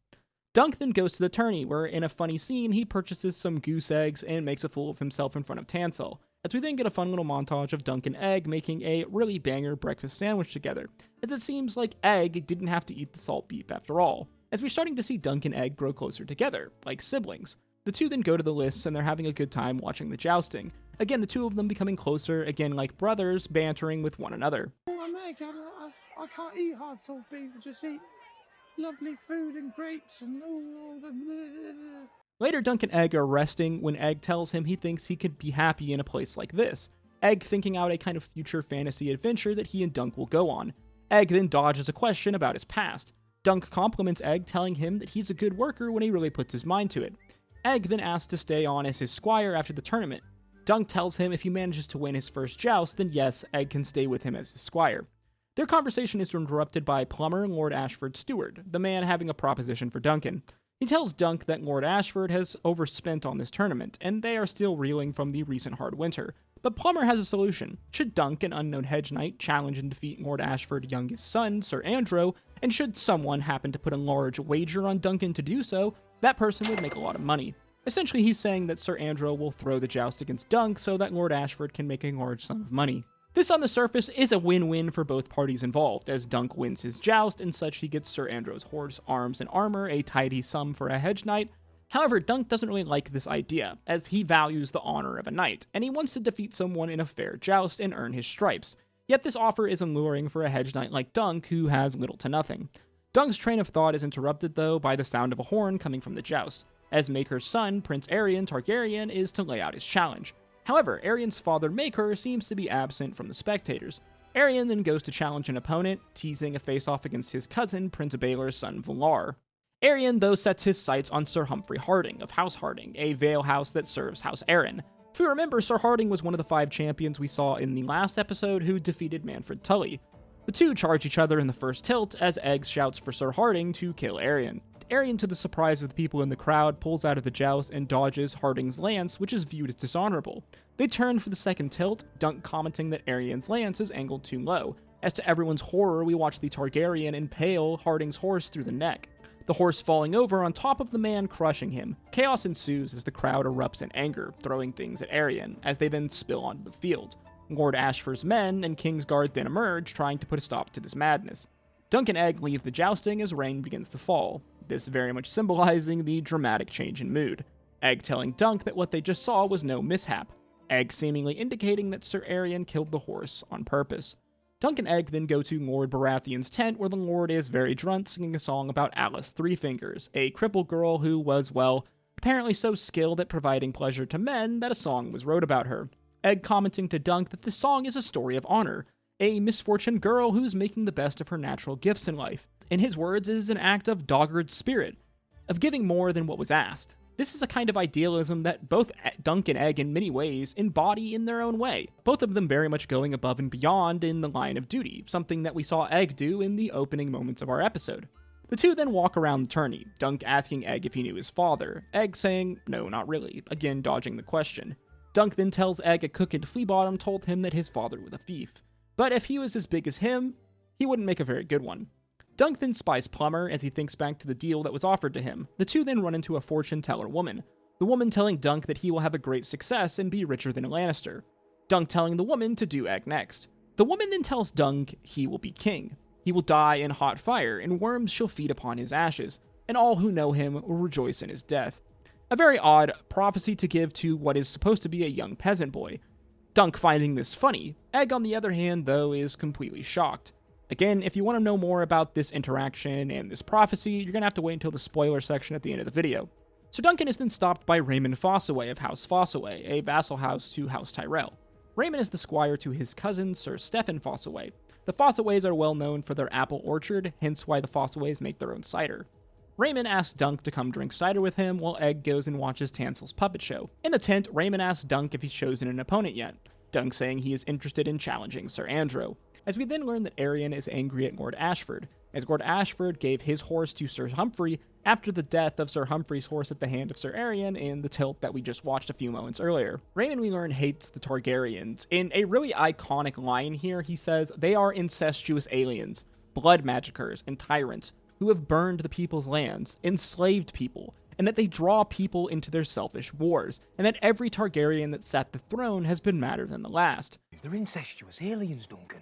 Dunk then goes to the tourney, where in a funny scene, he purchases some goose eggs and makes a fool of himself in front of Tansel, as we then get a fun little montage of Dunk and Egg making a really banger breakfast sandwich together, as it seems like Egg didn't have to eat the salt beef after all, as we're starting to see Dunk and Egg grow closer together, like siblings. The two then go to the lists and they're having a good time watching the jousting. Again, the two of them becoming closer, again like brothers, bantering with one another. Oh, Meg, I can't eat hard salt beef, I just eat lovely food and grapes and all the... Later, Dunk and Egg are resting when Egg tells him he thinks he could be happy in a place like this, Egg thinking out a kind of future fantasy adventure that he and Dunk will go on. Egg then dodges a question about his past. Dunk compliments Egg, telling him that he's a good worker when he really puts his mind to it. Egg then asks to stay on as his squire after the tournament. Dunk tells him if he manages to win his first joust, then yes, Egg can stay with him as his squire. Their conversation is interrupted by Plummer and Lord Ashford's steward, the man having a proposition for Duncan. He tells Dunk that Lord Ashford has overspent on this tournament, and they are still reeling from the recent hard winter. But Plummer has a solution. Should Dunk, an unknown Hedge Knight, challenge and defeat Lord Ashford's youngest son, Sir Andro, and should someone happen to put a large wager on Duncan to do so, that person would make a lot of money. Essentially, he's saying that Sir Andro will throw the joust against Dunk so that Lord Ashford can make a large sum of money. This on the surface is a win-win for both parties involved, as Dunk wins his joust, and such he gets Sir Andro's horse, arms, and armor, a tidy sum for a Hedge Knight. However, Dunk doesn't really like this idea, as he values the honor of a knight, and he wants to defeat someone in a fair joust and earn his stripes. Yet this offer is alluring for a Hedge Knight like Dunk, who has little to nothing. Dunk's train of thought is interrupted, though, by the sound of a horn coming from the joust, as Maker's son, Prince Aerion Targaryen, is to lay out his challenge. However, Aerion's father, Maker, seems to be absent from the spectators. Aerion then goes to challenge an opponent, teasing a face-off against his cousin, Prince Baelor's son, Valar. Aerion, though, sets his sights on Sir Humphrey Harding of House Harding, a Vale house that serves House Arryn. If you remember, Sir Harding was one of the 5 champions we saw in the last episode who defeated Manfred Tully. The two charge each other in the first tilt as Egg shouts for Sir Harding to kill Aerion. Aerion, to the surprise of the people in the crowd, pulls out of the joust and dodges Harding's lance, which is viewed as dishonorable. They turn for the second tilt, Dunk commenting that Aerion's lance is angled too low. As to everyone's horror, we watch the Targaryen impale Harding's horse through the neck, the horse falling over on top of the man, crushing him. Chaos ensues as the crowd erupts in anger, throwing things at Aerion, as they then spill onto the field. Lord Ashfur's men and Kingsguard then emerge, trying to put a stop to this madness. Dunk and Egg leave the jousting as rain begins to fall, this very much symbolizing the dramatic change in mood. Egg telling Dunk that what they just saw was no mishap, Egg seemingly indicating that Sir Aerion killed the horse on purpose. Dunk and Egg then go to Lord Baratheon's tent, where the Lord is very drunk singing a song about Alice Three Fingers, a crippled girl who was, well, apparently so skilled at providing pleasure to men that a song was wrote about her. Egg commenting to Dunk that this song is a story of honor, a misfortuned girl who's making the best of her natural gifts in life. In his words, it is an act of dogged spirit, of giving more than what was asked. This is a kind of idealism that both Dunk and Egg in many ways embody in their own way, both of them very much going above and beyond in the line of duty, something that we saw Egg do in the opening moments of our episode. The two then walk around the tourney, Dunk asking Egg if he knew his father, Egg saying, no, not really, again dodging the question. Dunk then tells Egg a cook in Fleabottom told him that his father was a thief, but if he was as big as him, he wouldn't make a very good one. Dunk then spies Plummer as he thinks back to the deal that was offered to him. The two then run into a fortune teller woman, the woman telling Dunk that he will have a great success and be richer than a Lannister. Dunk telling the woman to do Egg next. The woman then tells Dunk he will be king. He will die in hot fire, and worms shall feed upon his ashes, and all who know him will rejoice in his death. A very odd prophecy to give to what is supposed to be a young peasant boy. Dunk finding this funny. Egg, on the other hand, though, is completely shocked. Again, if you want to know more about this interaction and this prophecy, you're going to have to wait until the spoiler section at the end of the video. So Duncan is then stopped by Raymond Fossaway of House Fossaway, a vassal house to House Tyrell. Raymond is the squire to his cousin, Sir Stephen Fossaway. The Fossaways are well known for their apple orchard, hence why the Fossaways make their own cider. Raymond asks Dunk to come drink cider with him, while Egg goes and watches Tansel's puppet show. In the tent, Raymond asks Dunk if he's chosen an opponent yet, Dunk saying he is interested in challenging Sir Andro. As we then learn that Aerion is angry at Lord Ashford, as Lord Ashford gave his horse to Sir Humphrey after the death of Sir Humphrey's horse at the hand of Sir Aerion in the tilt that we just watched a few moments earlier. Raymond, we learn, hates the Targaryens. In a really iconic line here, he says, they are incestuous aliens, blood magickers, and tyrants, who have burned the people's lands, enslaved people, and that they draw people into their selfish wars, and that every Targaryen that sat the throne has been madder than the last. They're incestuous aliens, Duncan.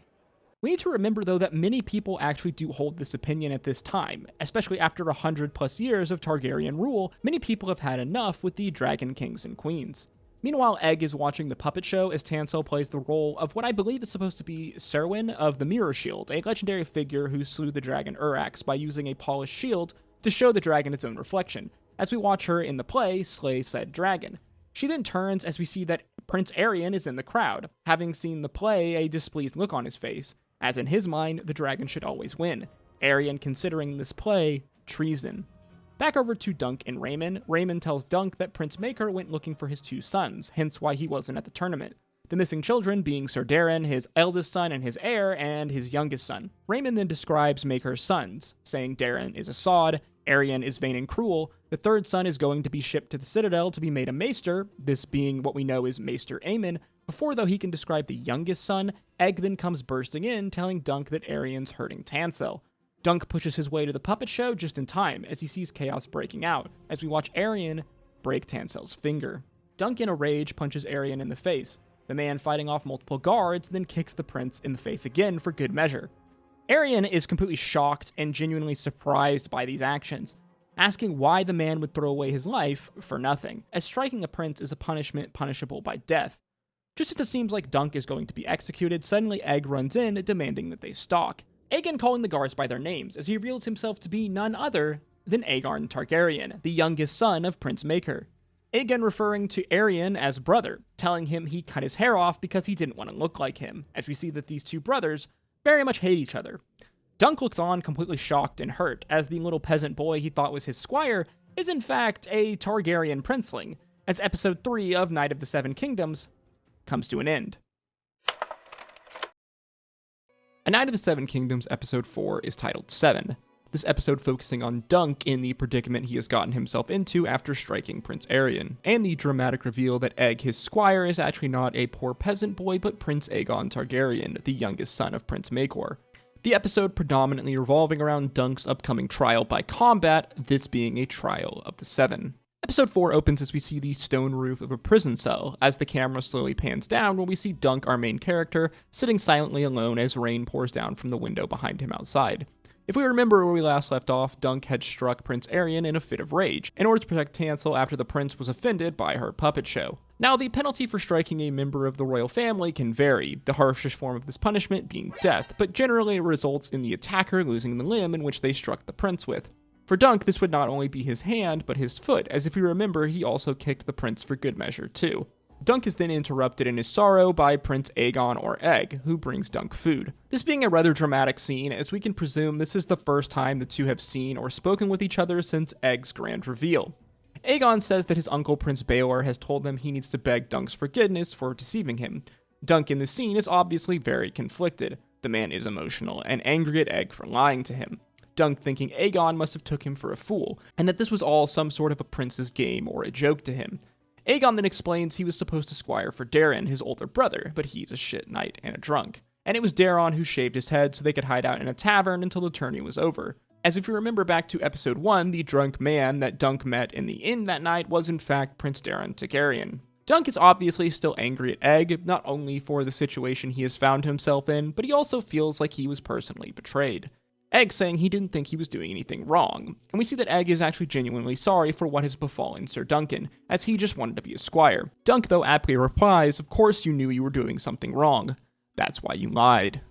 We need to remember, though, that many people actually do hold this opinion at this time, especially after 100+ years of Targaryen rule. Many people have had enough with the Dragon Kings and Queens. Meanwhile, Egg is watching the puppet show as Tansel plays the role of what I believe is supposed to be Serwyn of the Mirror Shield, a legendary figure who slew the dragon Urax by using a polished shield to show the dragon its own reflection, as we watch her in the play slay said dragon. She then turns as we see that Prince Aerion is in the crowd, having seen the play, a displeased look on his face, as in his mind, the dragon should always win. Aerion considering this play treason. Back over to Dunk and Raymond. Raymond tells Dunk that Prince Maker went looking for his 2 sons, hence why he wasn't at the tournament. The missing children being Sir Darren, his eldest son and his heir, and his youngest son. Raymond then describes Maker's sons, saying Darren is a sod, Aerion is vain and cruel, the 3rd son is going to be shipped to the Citadel to be made a maester, this being what we know is Maester Aemon. Before, though, he can describe the youngest son, Egg then comes bursting in, telling Dunk that Aerion's hurting Tansel. Dunk pushes his way to the puppet show just in time, as he sees chaos breaking out, as we watch Aerion break Tansel's finger. Dunk, in a rage, punches Aerion in the face. The man, fighting off multiple guards, then kicks the prince in the face again for good measure. Aerion is completely shocked and genuinely surprised by these actions, asking why the man would throw away his life for nothing, as striking a prince is a punishment punishable by death. Just as it seems like Dunk is going to be executed, suddenly Egg runs in, demanding that they stalk. Aegon calling the guards by their names as he reveals himself to be none other than Aegon Targaryen, the youngest son of Prince Maekar. Aegon referring to Aerion as brother, telling him he cut his hair off because he didn't want to look like him, as we see that these two brothers very much hate each other. Dunk looks on completely shocked and hurt, as the little peasant boy he thought was his squire is in fact a Targaryen princeling, as episode 3 of Knight of the Seven Kingdoms comes to an end. A Knight of the Seven Kingdoms episode 4 is titled 7. This episode focusing on Dunk in the predicament he has gotten himself into after striking Prince Aerion, and the dramatic reveal that Egg, his squire, is actually not a poor peasant boy but Prince Aegon Targaryen, the youngest son of Prince Maekar. The episode predominantly revolving around Dunk's upcoming trial by combat, this being a trial of the 7. Episode 4 opens as we see the stone roof of a prison cell, as the camera slowly pans down when we see Dunk, our main character, sitting silently alone as rain pours down from the window behind him outside. If we remember where we last left off, Dunk had struck Prince Aerion in a fit of rage, in order to protect Tansel after the prince was offended by her puppet show. Now, the penalty for striking a member of the royal family can vary, the harshest form of this punishment being death, but generally it results in the attacker losing the limb in which they struck the prince with. For Dunk, this would not only be his hand, but his foot, as if you remember, he also kicked the prince for good measure too. Dunk is then interrupted in his sorrow by Prince Aegon or Egg, who brings Dunk food. This being a rather dramatic scene, as we can presume this is the first time the two have seen or spoken with each other since Egg's grand reveal. Aegon says that his uncle Prince Baelor has told him he needs to beg Dunk's forgiveness for deceiving him. Dunk in the scene is obviously very conflicted. The man is emotional and angry at Egg for lying to him. Dunk thinking Aegon must have took him for a fool, and that this was all some sort of a prince's game or a joke to him. Aegon then explains he was supposed to squire for Daeron, his older brother, but he's a shit knight and a drunk. And it was Daeron who shaved his head so they could hide out in a tavern until the tourney was over. As if you remember back to episode 1, the drunk man that Dunk met in the inn that night was in fact Prince Daeron Targaryen. Dunk is obviously still angry at Egg, not only for the situation he has found himself in, but he also feels like he was personally betrayed. Egg saying he didn't think he was doing anything wrong, and we see that Egg is actually genuinely sorry for what has befallen Sir Duncan, as he just wanted to be a squire. Dunk, though, aptly replies, "Of course you knew you were doing something wrong. That's why you lied."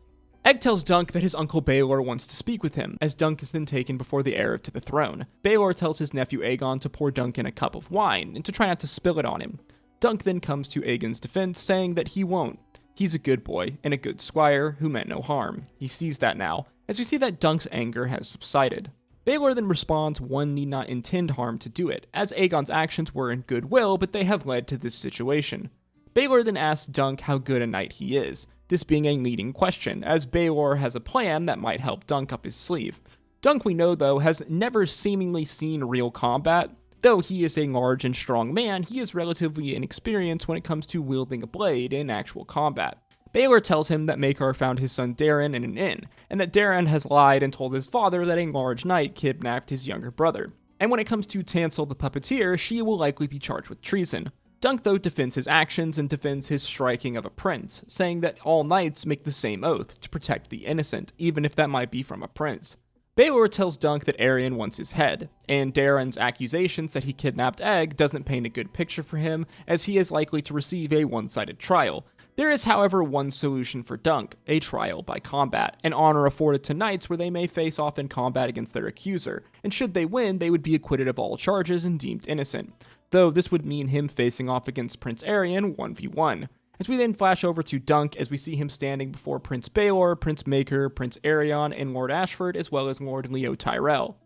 Egg tells Dunk that his uncle Baelor wants to speak with him, as Dunk is then taken before the heir to the throne. Baelor tells his nephew Aegon to pour Duncan a cup of wine, and to try not to spill it on him. Dunk then comes to Aegon's defense, saying that he won't. He's a good boy, and a good squire, who meant no harm. He sees that now, as we see that Dunk's anger has subsided. Baelor then responds one need not intend harm to do it, as Aegon's actions were in goodwill, but they have led to this situation. Baelor then asks Dunk how good a knight he is, this being a leading question, as Baelor has a plan that might help Dunk up his sleeve. Dunk, we know though, has never seemingly seen real combat. Though he is a large and strong man, he is relatively inexperienced when it comes to wielding a blade in actual combat. Baelor tells him that Maekar found his son Daeron in an inn, and that Daeron has lied and told his father that a large knight kidnapped his younger brother. And when it comes to Tansel the puppeteer, she will likely be charged with treason. Dunk, though, defends his actions and defends his striking of a prince, saying that all knights make the same oath, to protect the innocent, even if that might be from a prince. Baelor tells Dunk that Aerion wants his head, and Daeron's accusations that he kidnapped Egg doesn't paint a good picture for him, as he is likely to receive a one-sided trial. There is, however, one solution for Dunk, a trial by combat, an honor afforded to knights where they may face off in combat against their accuser, and should they win, they would be acquitted of all charges and deemed innocent, though this would mean him facing off against Prince Aerion 1v1. As we then flash over to Dunk as we see him standing before Prince Baelor, Prince Maekar, Prince Aerion, and Lord Ashford, as well as Lord Leo Tyrell.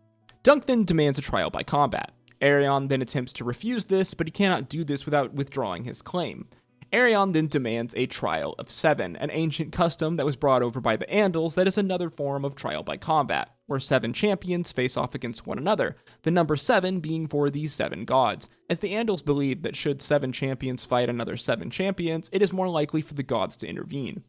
Dunk then demands a trial by combat. Aerion then attempts to refuse this, but he cannot do this without withdrawing his claim. Aerion then demands a trial of 7, an ancient custom that was brought over by the Andals that is another form of trial by combat, where 7 champions face off against one another, the number 7 being for these 7 gods, as the Andals believe that should 7 champions fight another 7 champions, it is more likely for the gods to intervene.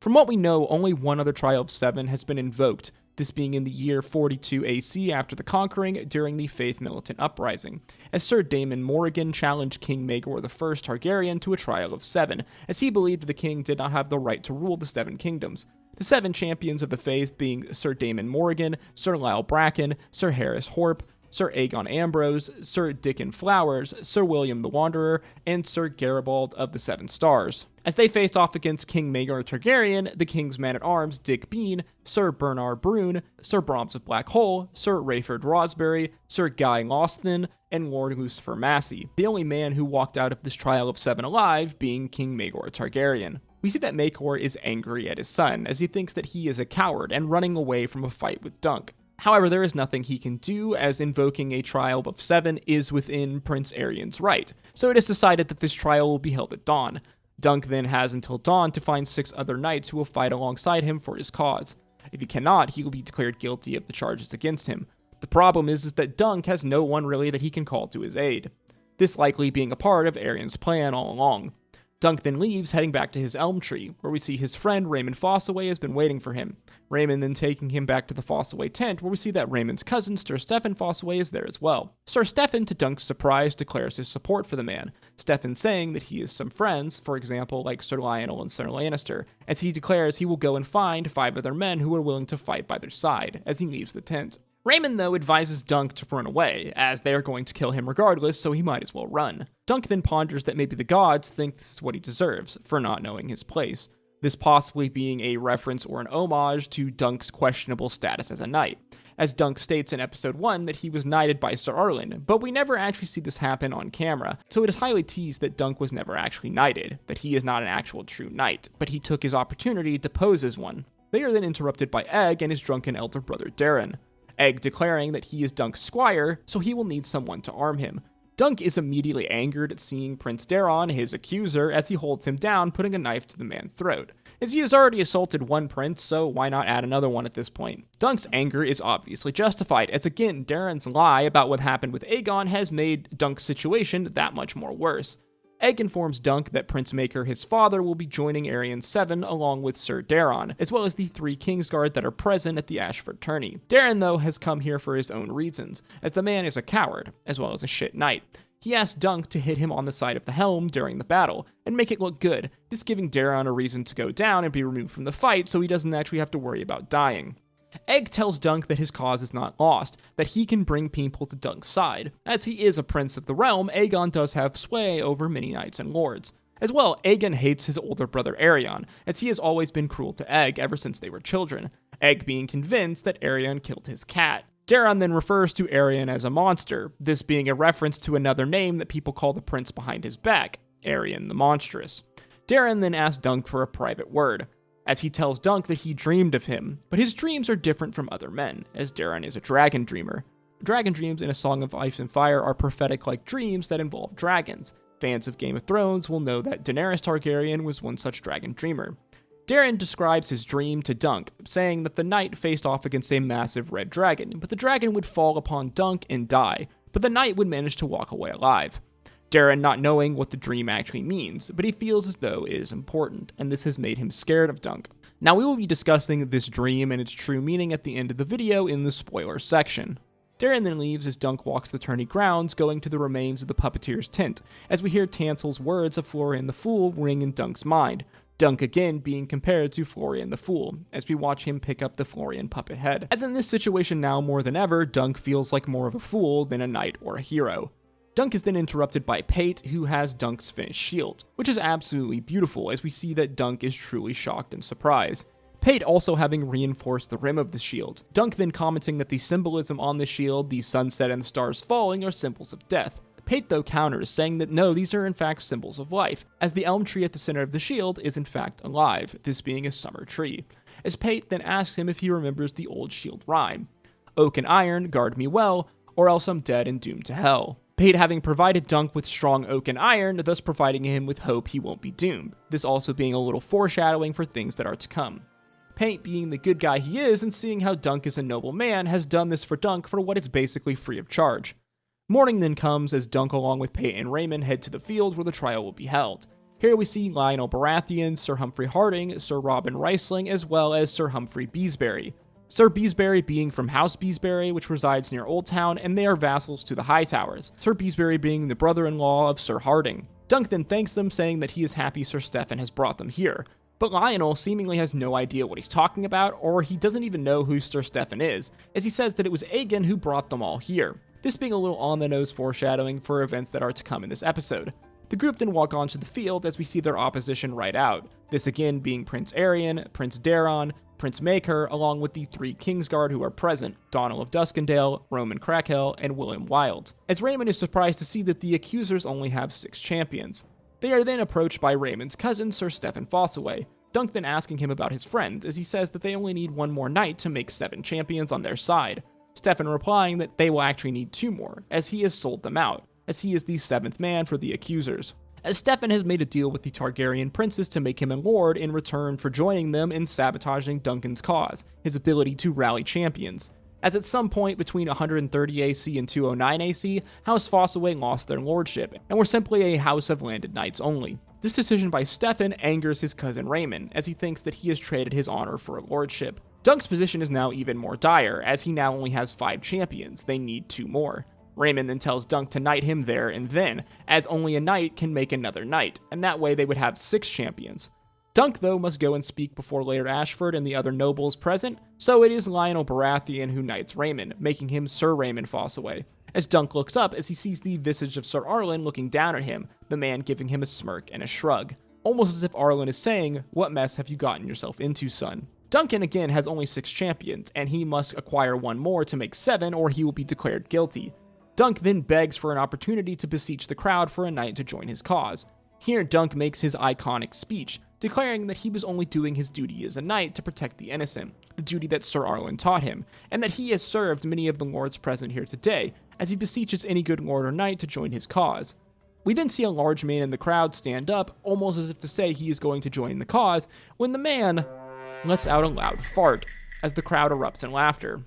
From what we know, only one other trial of 7 has been invoked, this being in the year 42 AC after the Conquering during the Faith Militant Uprising, as Sir Daemon Morrigan challenged King Maegor I Targaryen to a trial of 7, as he believed the king did not have the right to rule the 7 kingdoms. The 7 champions of the faith being Sir Daemon Morrigan, Sir Lyle Bracken, Sir Harris Horp, Sir Aegon Ambrose, Sir Dickon Flowers, Sir William the Wanderer, and Sir Garibald of the Seven Stars. As they faced off against King Maegor Targaryen, the King's Man-at-Arms Dick Bean, Sir Bernard Brune, Sir Brahms of Black Hole, Sir Rayford Rosberry, Sir Guy Lawston, and Lord Lucifer Massey, the only man who walked out of this trial of 7 alive being King Maegor Targaryen. We see that Maegor is angry at his son, as he thinks that he is a coward and running away from a fight with Dunk. However, there is nothing he can do, as invoking a trial of 7 is within Prince Aeryn's right, so it is decided that this trial will be held at dawn. Dunk then has until dawn to find 6 other knights who will fight alongside him for his cause. If he cannot, he will be declared guilty of the charges against him. The problem is that Dunk has no one really that he can call to his aid, this likely being a part of Aeryn's plan all along. Dunk then leaves, heading back to his elm tree, where we see his friend Raymond Fossaway has been waiting for him. Raymond then taking him back to the Fossaway tent, where we see that Raymond's cousin, Sir Stephen Fossaway, is there as well. Sir Stephen, to Dunk's surprise, declares his support for the man, Stephen saying that he has some friends, for example, like Sir Lionel and Sir Lannister, as he declares he will go and find 5 other men who are willing to fight by their side, as he leaves the tent. Raymond, though, advises Dunk to run away, as they are going to kill him regardless, so he might as well run. Dunk then ponders that maybe the gods think this is what he deserves, for not knowing his place, this possibly being a reference or an homage to Dunk's questionable status as a knight, as Dunk states in episode 1 that he was knighted by Sir Arlen, but we never actually see this happen on camera, so it is highly teased that Dunk was never actually knighted, that he is not an actual true knight, but he took his opportunity to pose as one. They are then interrupted by Egg and his drunken elder brother Darren. Egg declaring that he is Dunk's squire, so he will need someone to arm him. Dunk is immediately angered at seeing Prince Daeron, his accuser, as he holds him down, putting a knife to the man's throat. As he has already assaulted one prince, so why not add another one at this point? Dunk's anger is obviously justified, as again, Darren's lie about what happened with Aegon has made Dunk's situation that much more worse. Egg informs Dunk that Prince Maker, his father, will be joining Aeryn's 7 along with Sir Daeron, as well as the 3 Kingsguard that are present at the Ashford tourney. Darren, though, has come here for his own reasons, as the man is a coward, as well as a shit knight. He asks Dunk to hit him on the side of the helm during the battle, and make it look good, this giving Daeron a reason to go down and be removed from the fight so he doesn't actually have to worry about dying. Egg tells Dunk that his cause is not lost, that he can bring people to Dunk's side. As he is a prince of the realm, Aegon does have sway over many knights and lords. As well, Aegon hates his older brother Aerion, as he has always been cruel to Egg ever since they were children, Egg being convinced that Aerion killed his cat. Daeron then refers to Aerion as a monster, this being a reference to another name that people call the prince behind his back, Aerion the Monstrous. Daeron then asks Dunk for a private word, as he tells Dunk that he dreamed of him, but his dreams are different from other men, as Daeron is a dragon dreamer. Dragon dreams in A Song of Ice and Fire are prophetic-like dreams that involve dragons. Fans of Game of Thrones will know that Daenerys Targaryen was one such dragon dreamer. Daeron describes his dream to Dunk, saying that the knight faced off against a massive red dragon, but the dragon would fall upon Dunk and die, but the knight would manage to walk away alive. Daeron not knowing what the dream actually means, but he feels as though it is important, and this has made him scared of Dunk. Now we will be discussing this dream and its true meaning at the end of the video in the spoiler section. Daeron then leaves as Dunk walks the tourney grounds, going to the remains of the puppeteer's tent, as we hear Tansel's words of Florian the Fool ring in Dunk's mind, Dunk again being compared to Florian the Fool, as we watch him pick up the Florian puppet head. As in this situation now more than ever, Dunk feels like more of a fool than a knight or a hero. Dunk is then interrupted by Pate, who has Dunk's finished shield, which is absolutely beautiful as we see that Dunk is truly shocked and surprised. Pate also having reinforced the rim of the shield. Dunk then commenting that the symbolism on the shield, the sunset and the stars falling, are symbols of death. Pate though counters, saying that no, these are in fact symbols of life, as the elm tree at the center of the shield is in fact alive, this being a summer tree. As Pate then asks him if he remembers the old shield rhyme, "Oak and iron, guard me well, or else I'm dead and doomed to hell." Pate having provided Dunk with strong oak and iron, thus providing him with hope he won't be doomed, this also being a little foreshadowing for things that are to come. Pate, being the good guy he is and seeing how Dunk is a noble man, has done this for Dunk for what is basically free of charge. Morning then comes as Dunk along with Pate and Raymond head to the field where the trial will be held. Here we see Lionel Baratheon, Sir Humphrey Harding, Sir Robin Riceling, as well as Sir Humphrey Beesbury. Sir Beesbury being from House Beesbury, which resides near Old Town, and they are vassals to the Hightowers, Sir Beesbury being the brother-in-law of Sir Harding. Dunk then thanks them, saying that he is happy Sir Stephen has brought them here, but Lionel seemingly has no idea what he's talking about, or he doesn't even know who Sir Stephen is, as he says that it was Aegon who brought them all here. this being a little on-the-nose foreshadowing for events that are to come in this episode. The group then walk onto the field as we see their opposition ride out, this again being Prince Arion, Prince Daron, Prince Maker, along with the 3 Kingsguard who are present, Donald of Duskendale, Roman Crackhill, and William Wild, as Raymond is surprised to see that the accusers only have 6 champions. They are then approached by Raymond's cousin, Sir Stephen Fossaway, Dunk then asking him about his friend, as he says that they only need 1 more night to make 7 champions on their side, Stephen replying that they will actually need 2 more, as he has sold them out, as he is the 7th man for the accusers. As Stephen has made a deal with the Targaryen princes to make him a lord in return for joining them in sabotaging Duncan's cause, his ability to rally champions. As at some point between 130 AC and 209 AC, House Fossaway lost their lordship, and were simply a house of landed knights only. This decision by Stephen angers his cousin Raymond, as he thinks that he has traded his honor for a lordship. Dunk's position is now even more dire, as he now only has 5 champions, they need 2 more. Raymond then tells Dunk to knight him there and then, as only a knight can make another knight, and that way they would have 6 champions. Dunk, though, must go and speak before Laird Ashford and the other nobles present, so it is Lionel Baratheon who knights Raymond, making him Sir Raymond Fossaway. As Dunk looks up as he sees the visage of Sir Arlen looking down at him, the man giving him a smirk and a shrug, almost as if Arlen is saying, "What mess have you gotten yourself into, son?" Duncan again has only 6 champions, and he must acquire 1 more to make 7 or he will be declared guilty. Dunk then begs for an opportunity to beseech the crowd for a knight to join his cause. Here Dunk makes his iconic speech, declaring that he was only doing his duty as a knight to protect the innocent, the duty that Sir Arlen taught him, and that he has served many of the lords present here today, as he beseeches any good lord or knight to join his cause. We then see a large man in the crowd stand up, almost as if to say he is going to join the cause, when the man lets out a loud fart, as the crowd erupts in laughter.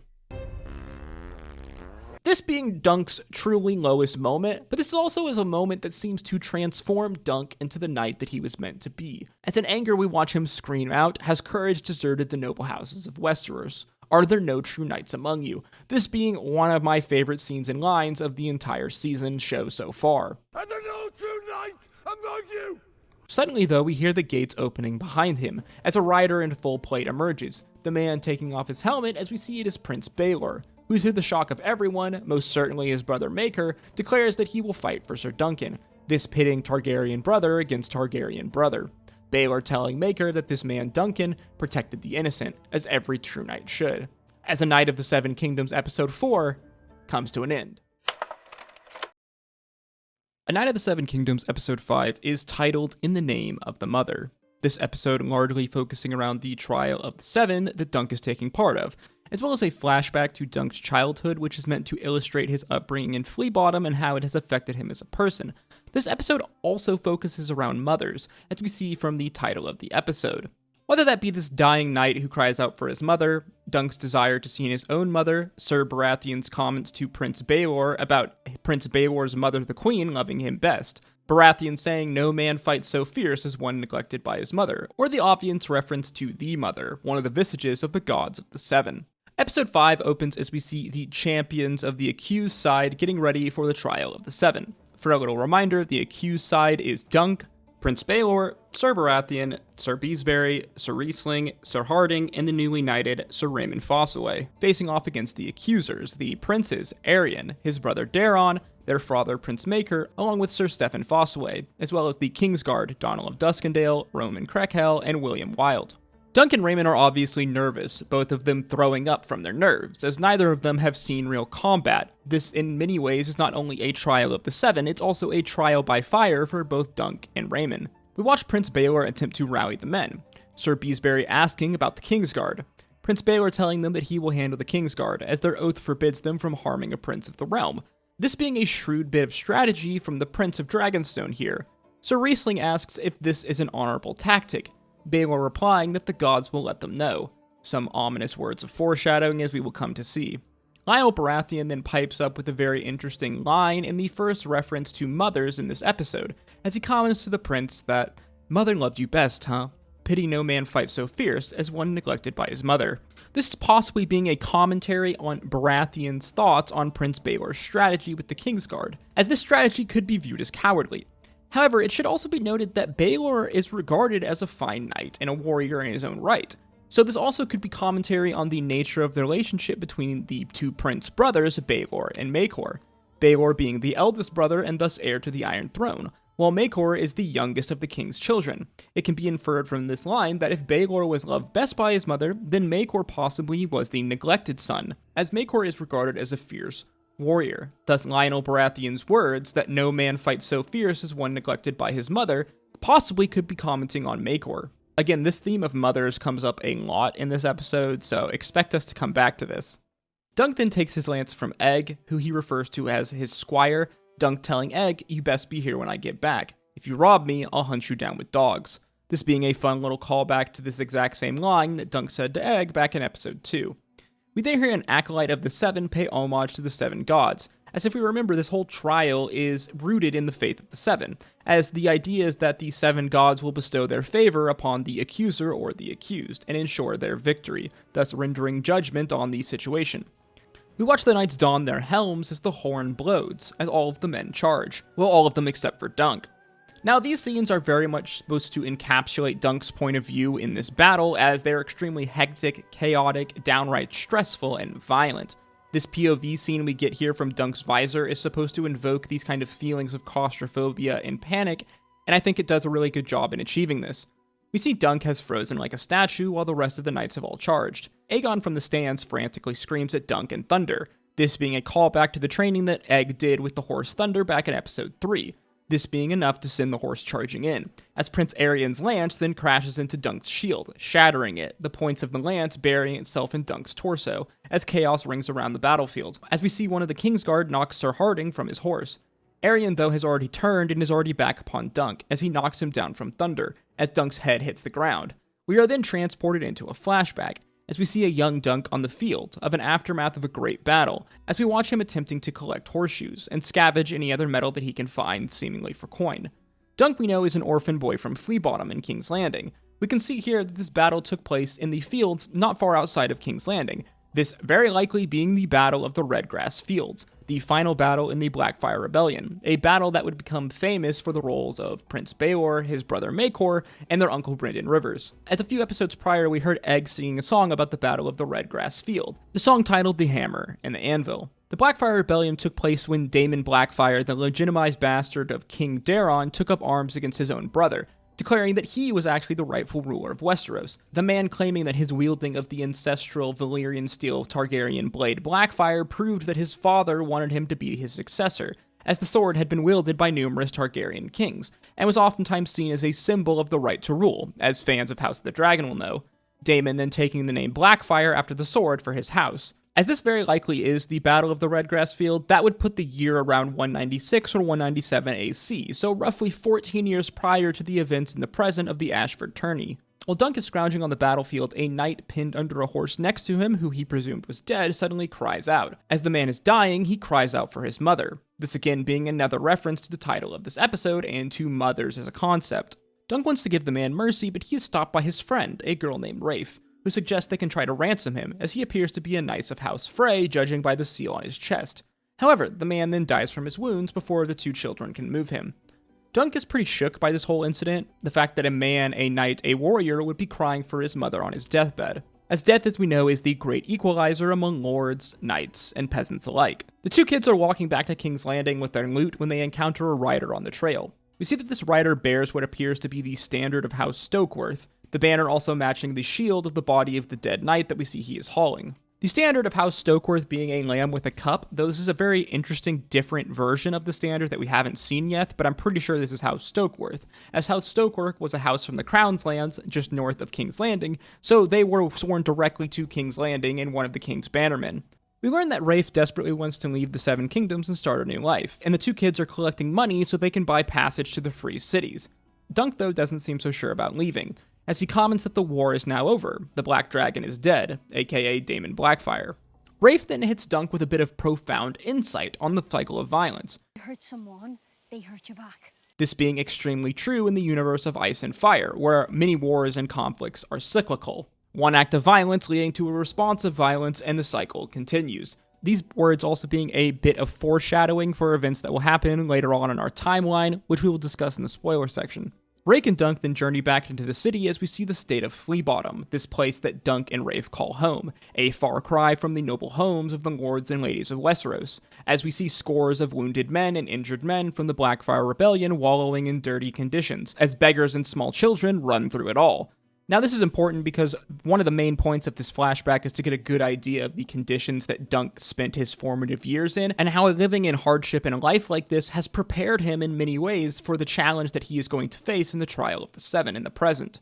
This being Dunk's truly lowest moment, but this also is a moment that seems to transform Dunk into the knight that he was meant to be. As in anger we watch him scream out, "Has courage deserted the noble houses of Westeros? Are there no true knights among you?" This being one of my favorite scenes and lines of the entire season show so far. Are there no true knights among you? Suddenly though, we hear the gates opening behind him, as a rider in full plate emerges, the man taking off his helmet as we see it is Prince Baelor, who to the shock of everyone, most certainly his brother Maker, declares that he will fight for Sir Duncan, this pitting Targaryen brother against Targaryen brother. Baelor telling Maker that this man Duncan protected the innocent, as every true knight should. As A Knight of the Seven Kingdoms episode 4 comes to an end. A Knight of the Seven Kingdoms episode 5 is titled In the Name of the Mother. This episode largely focusing around the trial of the 7 that Dunk is taking part of, as well as a flashback to Dunk's childhood, which is meant to illustrate his upbringing in Flea Bottom and how it has affected him as a person. This episode also focuses around mothers, as we see from the title of the episode. Whether that be this dying knight who cries out for his mother, Dunk's desire to see his own mother, Sir Baratheon's comments to Prince Baelor about Prince Baelor's mother the Queen loving him best, Baratheon saying no man fights so fierce as one neglected by his mother, or the obvious reference to the Mother, one of the visages of the gods of the 7. Episode 5 opens as we see the champions of the accused side getting ready for the trial of the 7. For a little reminder, the accused side is Dunk, Prince Baelor, Sir Baratheon, Sir Beesbury, Sir Riesling, Sir Harding, and the newly knighted Sir Raymond Fossaway, facing off against the accusers, the princes, Arion, his brother Daron, their father Prince Maker, along with Sir Stephen Fossaway, as well as the Kingsguard, Donald of Duskendale, Roman Crackhill, and William Wild. Dunk and Raymond are obviously nervous, both of them throwing up from their nerves, as neither of them have seen real combat. This, in many ways, is not only a trial of the 7, it's also a trial by fire for both Dunk and Raymond. We watch Prince Baelor attempt to rally the men, Sir Beesbury asking about the Kingsguard, Prince Baelor telling them that he will handle the Kingsguard, as their oath forbids them from harming a prince of the realm. This being a shrewd bit of strategy from the Prince of Dragonstone here. Sir Riesling asks if this is an honorable tactic, Baelor replying that the gods will let them know. Some ominous words of foreshadowing as we will come to see. Lionel Baratheon then pipes up with a very interesting line in the first reference to mothers in this episode, as he comments to the prince that, "Mother loved you best, huh? Pity no man fights so fierce as one neglected by his mother." This possibly being a commentary on Baratheon's thoughts on Prince Baelor's strategy with the Kingsguard, as this strategy could be viewed as cowardly. However, it should also be noted that Baelor is regarded as a fine knight and a warrior in his own right, So this also could be commentary on the nature of the relationship between the two prince brothers, Baelor and Maekor. Baelor being the eldest brother and thus heir to the Iron Throne, while Maekor is the youngest of the king's children. It can be inferred from this line that if Baelor was loved best by his mother, then Maekor possibly was the neglected son, as Maekor is regarded as a fierce warrior. Thus Lionel Baratheon's words that no man fights so fierce as one neglected by his mother possibly could be commenting on Maekor. Again, this theme of mothers comes up a lot in this episode, so expect us to come back to this. Dunk then takes his lance from Egg, who he refers to as his squire, Dunk telling Egg, "You best be here when I get back. If you rob me, I'll hunt you down with dogs." This being a fun little callback to this exact same line that Dunk said to Egg back in episode 2. We then hear an acolyte of the Seven pay homage to the Seven Gods, as if we remember this whole trial is rooted in the faith of the Seven, as the idea is that the Seven Gods will bestow their favor upon the accuser or the accused, and ensure their victory, thus rendering judgment on the situation. We watch the knights don their helms as the horn blows, as all of the men charge. Well, all of them except for Dunk. Now, these scenes are very much supposed to encapsulate Dunk's point of view in this battle, as they are extremely hectic, chaotic, downright stressful, and violent. This POV scene we get here from Dunk's visor is supposed to invoke these kind of feelings of claustrophobia and panic, and I think it does a really good job in achieving this. We see Dunk has frozen like a statue while the rest of the knights have all charged. Aegon from the stands frantically screams at Dunk and Thunder, this being a callback to the training that Egg did with the horse Thunder back in episode 3, this being enough to send the horse charging in, as Prince Aerion's lance then crashes into Dunk's shield, shattering it, the points of the lance burying itself in Dunk's torso, as chaos rings around the battlefield, as we see one of the Kingsguard knock Sir Harding from his horse. Aerion, though, has already turned and is already back upon Dunk, as he knocks him down from Thunder, as Dunk's head hits the ground. We are then transported into a flashback, as we see a young Dunk on the field of an aftermath of a great battle, as we watch him attempting to collect horseshoes and scavenge any other metal that he can find, seemingly for coin. Dunk, we know, is an orphan boy from Fleabottom in King's Landing. We can see here that this battle took place in the fields not far outside of King's Landing, this very likely being the Battle of the Redgrass Fields, the final battle in the Blackfire Rebellion, a battle that would become famous for the roles of Prince Baelor, his brother Maekor, and their uncle Brynden Rivers. As a few episodes prior, we heard Egg singing a song about the Battle of the Redgrass Field, the song titled The Hammer and the Anvil. The Blackfire Rebellion took place when Daemon Blackfire, the legitimized bastard of King Daeron, took up arms against his own brother, declaring that he was actually the rightful ruler of Westeros, the man claiming that his wielding of the ancestral Valyrian steel Targaryen blade Blackfire proved that his father wanted him to be his successor, as the sword had been wielded by numerous Targaryen kings, and was oftentimes seen as a symbol of the right to rule, as fans of House of the Dragon will know, Daemon then taking the name Blackfire after the sword for his house. As this very likely is the Battle of the Redgrass Field, that would put the year around 196 or 197 AC, so roughly 14 years prior to the events in the present of the Ashford tourney. While Dunk is scrounging on the battlefield, a knight pinned under a horse next to him, who he presumed was dead, suddenly cries out. As the man is dying, he cries out for his mother. This again being another reference to the title of this episode and to mothers as a concept. Dunk wants to give the man mercy, but he is stopped by his friend, a girl named Rafe, who suggests they can try to ransom him, as he appears to be a knight of House Frey, judging by the seal on his chest. However, the man then dies from his wounds before the two children can move him. Dunk is pretty shook by this whole incident, the fact that a man, a knight, a warrior would be crying for his mother on his deathbed, as death, as we know, is the great equalizer among lords, knights, and peasants alike. The two kids are walking back to King's Landing with their loot when they encounter a rider on the trail. We see that this rider bears what appears to be the standard of House Stokeworth, the banner also matching the shield of the body of the dead knight that we see he is hauling. The standard of House Stokeworth being a lamb with a cup, though this is a very interesting, different version of the standard that we haven't seen yet, but I'm pretty sure this is House Stokeworth, as House Stokeworth was a house from the Crown's lands just north of King's Landing, so they were sworn directly to King's Landing and one of the King's bannermen. We learn that Rafe desperately wants to leave the Seven Kingdoms and start a new life, and the two kids are collecting money so they can buy passage to the free cities. Dunk, though, doesn't seem so sure about leaving, as he comments that the war is now over, the Black Dragon is dead, aka Daemon Blackfire. Rafe then hits Dunk with a bit of profound insight on the cycle of violence. You hurt someone, they hurt you back. This being extremely true in the universe of Ice and Fire, where many wars and conflicts are cyclical. One act of violence leading to a response of violence, and the cycle continues. These words also being a bit of foreshadowing for events that will happen later on in our timeline, which we will discuss in the spoiler section. Rake and Dunk then journey back into the city as we see the state of Flea Bottom, this place that Dunk and Rafe call home, a far cry from the noble homes of the lords and ladies of Westeros, as we see scores of wounded men and injured men from the Blackfire Rebellion wallowing in dirty conditions, as beggars and small children run through it all. Now, this is important because one of the main points of this flashback is to get a good idea of the conditions that Dunk spent his formative years in, and how living in hardship in a life like this has prepared him in many ways for the challenge that he is going to face in the trial of the Seven in the present.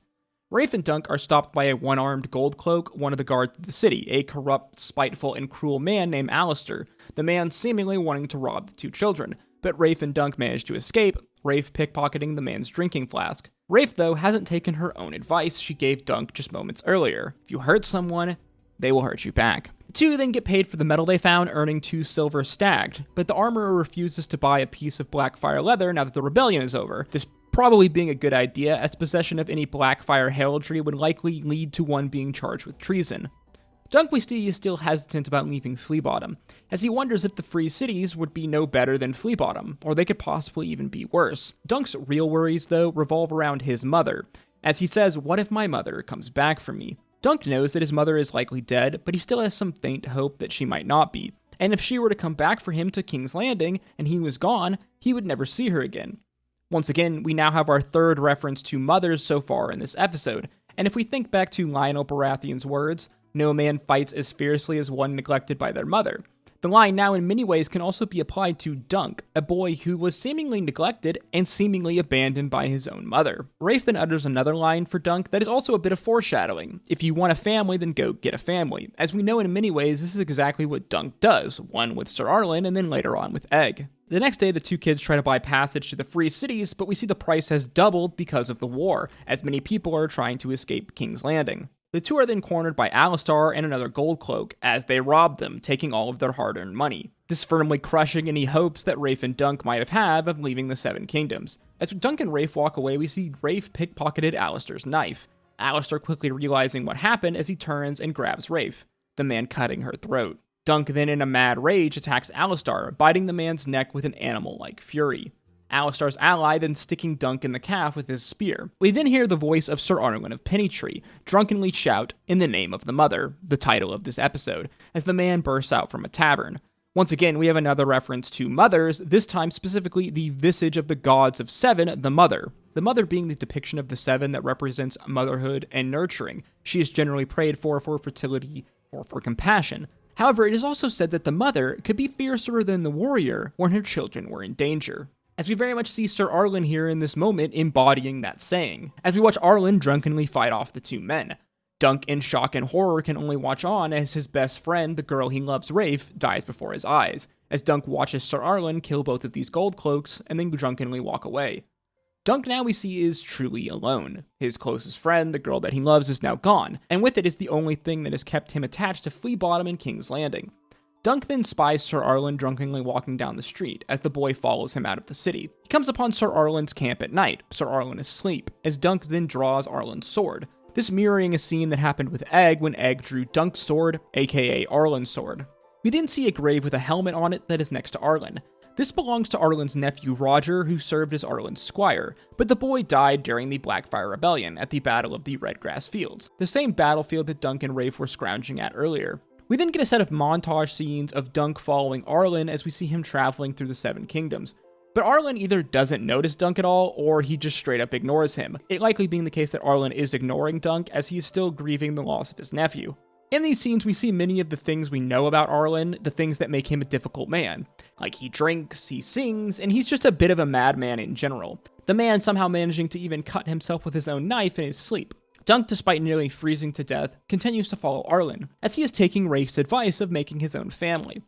Rafe and Dunk are stopped by a one-armed Goldcloak, one of the guards of the city, a corrupt, spiteful, and cruel man named Alistair, the man seemingly wanting to rob the two children, but Rafe and Dunk manage to escape, Rafe pickpocketing the man's drinking flask. Rafe, though, hasn't taken her own advice she gave Dunk just moments earlier. If you hurt someone, they will hurt you back. The two then get paid for the metal they found, earning 2 silver stagged, but the armorer refuses to buy a piece of Blackfire leather now that the rebellion is over. This probably being a good idea, as possession of any Blackfire heraldry would likely lead to one being charged with treason. Dunk we see is still hesitant about leaving Flea Bottom, as he wonders if the free cities would be no better than Flea Bottom, or they could possibly even be worse. Dunk's real worries, though, revolve around his mother, as he says, "What if my mother comes back for me?" Dunk knows that his mother is likely dead, but he still has some faint hope that she might not be, and if she were to come back for him to King's Landing, and he was gone, he would never see her again. Once again, we now have our third reference to mothers so far in this episode, and if we think back to Lionel Baratheon's words, "No man fights as fiercely as one neglected by their mother," the line now in many ways can also be applied to Dunk, a boy who was seemingly neglected and seemingly abandoned by his own mother. Rafe then utters another line for Dunk that is also a bit of foreshadowing. If you want a family, then go get a family. As we know in many ways, this is exactly what Dunk does, one with Sir Arlen and then later on with Egg. The next day, the two kids try to buy passage to the free cities, but we see the price has doubled because of the war, as many people are trying to escape King's Landing. The two are then cornered by Alistair and another Goldcloak as they rob them, taking all of their hard-earned money. This firmly crushing any hopes that Rafe and Dunk might have had of leaving the Seven Kingdoms. As Dunk and Rafe walk away, we see Rafe pickpocketed Alistair's knife. Alistair quickly realizing what happened as he turns and grabs Rafe, the man cutting her throat. Dunk then in a mad rage attacks Alistair, biting the man's neck with an animal-like fury. Alistair's ally then sticking Dunk in the calf with his spear. We then hear the voice of Sir Arlen of Pennytree drunkenly shout, "In the name of the mother," the title of this episode, as the man bursts out from a tavern. Once again, we have another reference to mothers, this time specifically the visage of the gods of Seven, the mother. The mother being the depiction of the Seven that represents motherhood and nurturing. She is generally prayed for fertility or for compassion. However, it is also said that the mother could be fiercer than the warrior when her children were in danger. As we very much see Sir Arlen here in this moment embodying that saying, as we watch Arlen drunkenly fight off the two men. Dunk in shock and horror can only watch on as his best friend, the girl he loves, Rafe, dies before his eyes, as Dunk watches Sir Arlen kill both of these Goldcloaks and then drunkenly walk away. Dunk now we see is truly alone. His closest friend, the girl that he loves, is now gone, and with it is the only thing that has kept him attached to Flea Bottom and King's Landing. Dunk then spies Sir Arlen drunkenly walking down the street as the boy follows him out of the city. He comes upon Sir Arlen's camp at night. Sir Arlen is asleep, as Dunk then draws Arlen's sword. This mirroring a scene that happened with Egg when Egg drew Dunk's sword, aka Arlen's sword. We then see a grave with a helmet on it that is next to Arlen. This belongs to Arlen's nephew Roger, who served as Arlen's squire, but the boy died during the Blackfire Rebellion at the Battle of the Redgrass Fields, the same battlefield that Dunk and Rafe were scrounging at earlier. We then get a set of montage scenes of Dunk following Arlen as we see him traveling through the Seven Kingdoms. But Arlen either doesn't notice Dunk at all, or he just straight up ignores him, it likely being the case that Arlen is ignoring Dunk as he is still grieving the loss of his nephew. In these scenes, we see many of the things we know about Arlen, the things that make him a difficult man. Like he drinks, he sings, and he's just a bit of a madman in general. The man somehow managing to even cut himself with his own knife in his sleep. Dunk, despite nearly freezing to death, continues to follow Arlen, as he is taking Rafe's advice of making his own family.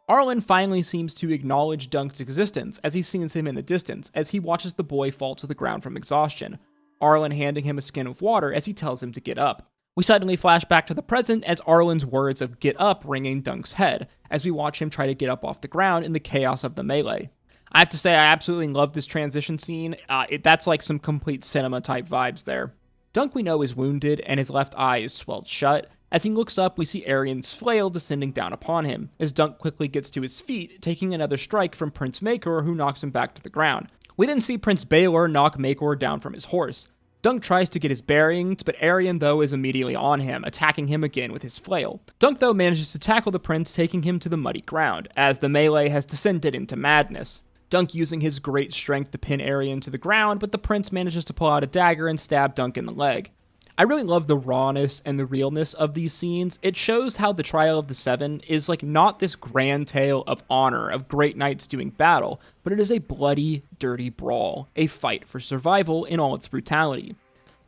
Arlen finally seems to acknowledge Dunk's existence as he sees him in the distance, as he watches the boy fall to the ground from exhaustion. Arlen handing him a skin of water as he tells him to get up. We suddenly flash back to the present as Arlen's words of "get up" ring in Dunk's head, as we watch him try to get up off the ground in the chaos of the melee. I have to say, I absolutely love this transition scene. That's like some complete cinema type vibes there. Dunk we know is wounded and his left eye is swelled shut. As he looks up, we see Aerian's flail descending down upon him, as Dunk quickly gets to his feet, taking another strike from Prince Maker, who knocks him back to the ground. We then see Prince Baelor knock Maekor down from his horse. Dunk tries to get his bearings, but Arion, though, is immediately on him, attacking him again with his flail. Dunk, though, manages to tackle the prince, taking him to the muddy ground, as the melee has descended into madness. Dunk using his great strength to pin Arion to the ground, but the prince manages to pull out a dagger and stab Dunk in the leg. I really love the rawness and the realness of these scenes. It shows how the Trial of the Seven is like not this grand tale of honor, of great knights doing battle, but it is a bloody, dirty brawl, a fight for survival in all its brutality.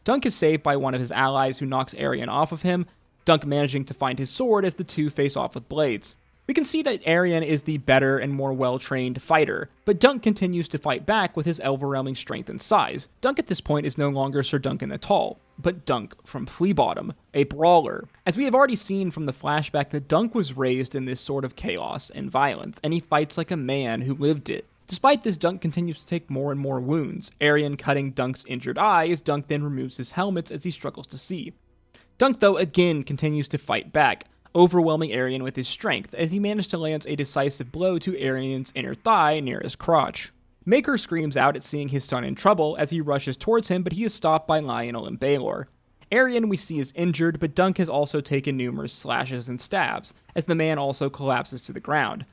Dunk is saved by one of his allies who knocks Arion off of him, Dunk managing to find his sword as the two face off with blades. We can see that Arion is the better and more well-trained fighter, but Dunk continues to fight back with his overwhelming strength and size. Dunk at this point is no longer Sir Duncan the Tall, but Dunk from Fleabottom, a brawler. As we have already seen from the flashback that Dunk was raised in this sort of chaos and violence, and he fights like a man who lived it. Despite this, Dunk continues to take more and more wounds, Arion cutting Dunk's injured eye as Dunk then removes his helmet as he struggles to see. Dunk, though, again continues to fight back, overwhelming Arion with his strength, as he managed to land a decisive blow to Arion's inner thigh near his crotch. Maekor screams out at seeing his son in trouble as he rushes towards him, but he is stopped by Lionel and Baelor. Arion we see is injured, but Dunk has also taken numerous slashes and stabs, as the man also collapses to the ground.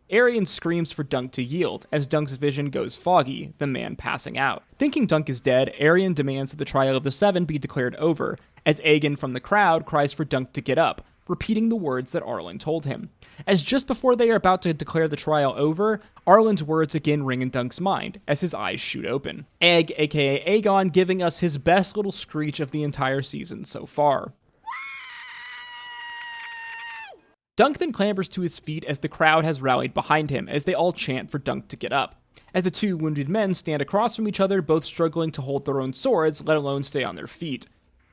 Arion screams for Dunk to yield, as Dunk's vision goes foggy, the man passing out. Thinking Dunk is dead, Arion demands that the Trial of the Seven be declared over, as Aegon from the crowd cries for Dunk to get up, repeating the words that Arlen told him. As just before they are about to declare the trial over, Arlen's words again ring in Dunk's mind, as his eyes shoot open. Egg, aka Aegon, giving us his best little screech of the entire season so far. Dunk then clambers to his feet as the crowd has rallied behind him, as they all chant for Dunk to get up. As the two wounded men stand across from each other, both struggling to hold their own swords, let alone stay on their feet.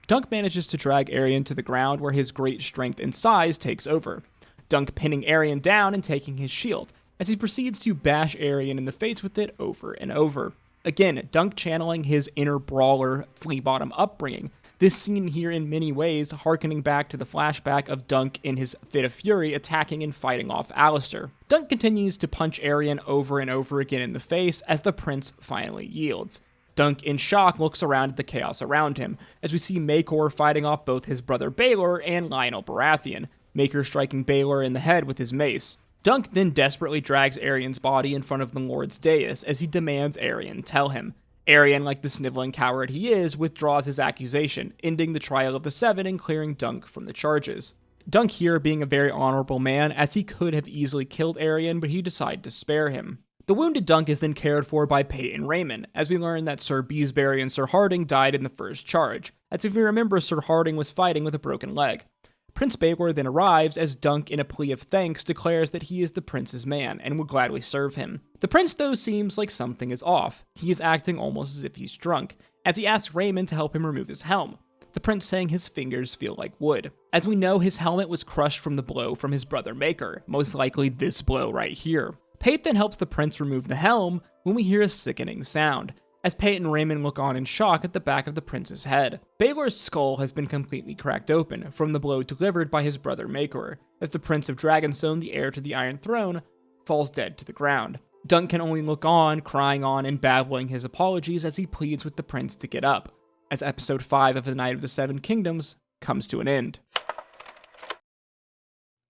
Dunk manages to drag Arion to the ground where his great strength and size takes over. Dunk pinning Arion down and taking his shield, as he proceeds to bash Arion in the face with it over and over. Again, Dunk channeling his inner brawler, Fleabottom upbringing. This scene here in many ways harkening back to the flashback of Dunk in his fit of fury attacking and fighting off Alistair. Dunk continues to punch Arion over and over again in the face as the prince finally yields. Dunk, in shock, looks around at the chaos around him, as we see Maekor fighting off both his brother Baelor and Lionel Baratheon, Maekor striking Baelor in the head with his mace. Dunk then desperately drags Arion's body in front of the Lord's dais as he demands Arion tell him. Arion, like the sniveling coward he is, withdraws his accusation, ending the Trial of the Seven and clearing Dunk from the charges. Dunk here being a very honorable man, as he could have easily killed Arion, but he decided to spare him. The wounded Dunk is then cared for by Pate and Raymond, as we learn that Sir Beesbury and Sir Harding died in the first charge, as if you remember Sir Harding was fighting with a broken leg. Prince Baelor then arrives as Dunk, in a plea of thanks, declares that he is the prince's man and will gladly serve him. The prince, though, seems like something is off. He is acting almost as if he's drunk, as he asks Raymond to help him remove his helm, the prince saying his fingers feel like wood. As we know, his helmet was crushed from the blow from his brother Maekor, most likely this blow right here. Pate then helps the prince remove the helm when we hear a sickening sound, as Pate and Raymond look on in shock at the back of the prince's head. Baelor's skull has been completely cracked open from the blow delivered by his brother Maekor, as the Prince of Dragonstone, the heir to the Iron Throne, falls dead to the ground. Dunk can only look on, crying on and babbling his apologies as he pleads with the prince to get up, as episode 5 of The Night of the Seven Kingdoms comes to an end.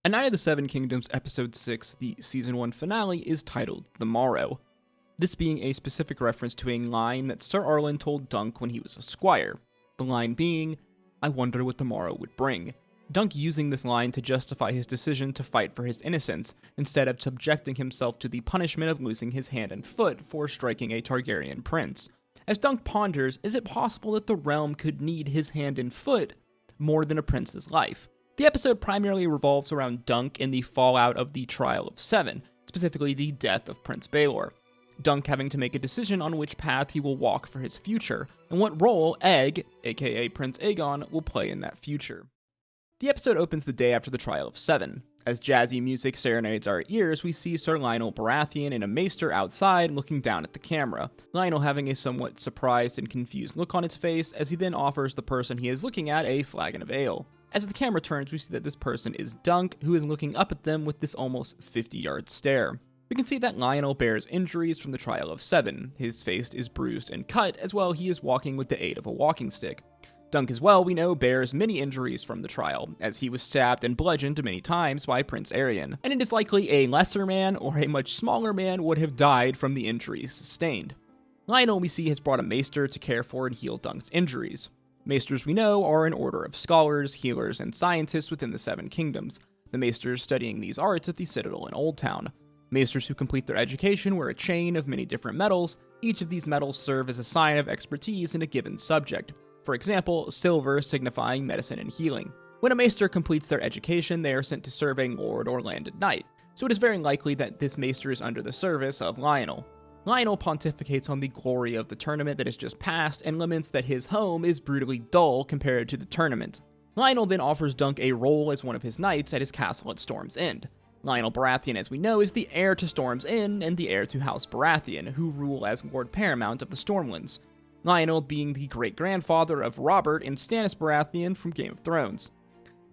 A Night of the Seven Kingdoms episode 6, the season 1 finale, is titled The Morrow. This being a specific reference to a line that Sir Arlen told Dunk when he was a squire. The line being, "I wonder what the morrow would bring." Dunk using this line to justify his decision to fight for his innocence, instead of subjecting himself to the punishment of losing his hand and foot for striking a Targaryen prince. As Dunk ponders, is it possible that the realm could need his hand and foot more than a prince's life? The episode primarily revolves around Dunk and the fallout of the Trial of Seven, specifically the death of Prince Baelor. Dunk having to make a decision on which path he will walk for his future, and what role Egg, aka Prince Aegon, will play in that future. The episode opens the day after the Trial of Seven. As jazzy music serenades our ears, we see Sir Lionel Baratheon in a maester outside looking down at the camera, Lionel having a somewhat surprised and confused look on his face as he then offers the person he is looking at a flagon of ale. As the camera turns, we see that this person is Dunk, who is looking up at them with this almost 50-yard stare. We can see that Lionel bears injuries from the trial of 7. His face is bruised and cut, as well he is walking with the aid of a walking stick. Dunk as well, we know, bears many injuries from the trial, as he was stabbed and bludgeoned many times by Prince Aryan, and it is likely a lesser man or a much smaller man would have died from the injuries sustained. Lionel, we see, has brought a maester to care for and heal Dunk's injuries. Maesters, we know, are an order of scholars, healers, and scientists within the 7 kingdoms, the maesters studying these arts at the Citadel in Old Town. Maesters who complete their education wear a chain of many different medals. Each of these medals serve as a sign of expertise in a given subject. For example, silver signifying medicine and healing. When a maester completes their education, they are sent to serve a lord or landed knight, so it is very likely that this maester is under the service of Lionel. Lionel pontificates on the glory of the tournament that has just passed and laments that his home is brutally dull compared to the tournament. Lionel then offers Dunk a role as one of his knights at his castle at Storm's End. Lionel Baratheon, as we know, is the heir to Storm's End and the heir to House Baratheon, who rule as Lord Paramount of the Stormlands. Lionel being the great-grandfather of Robert and Stannis Baratheon from Game of Thrones.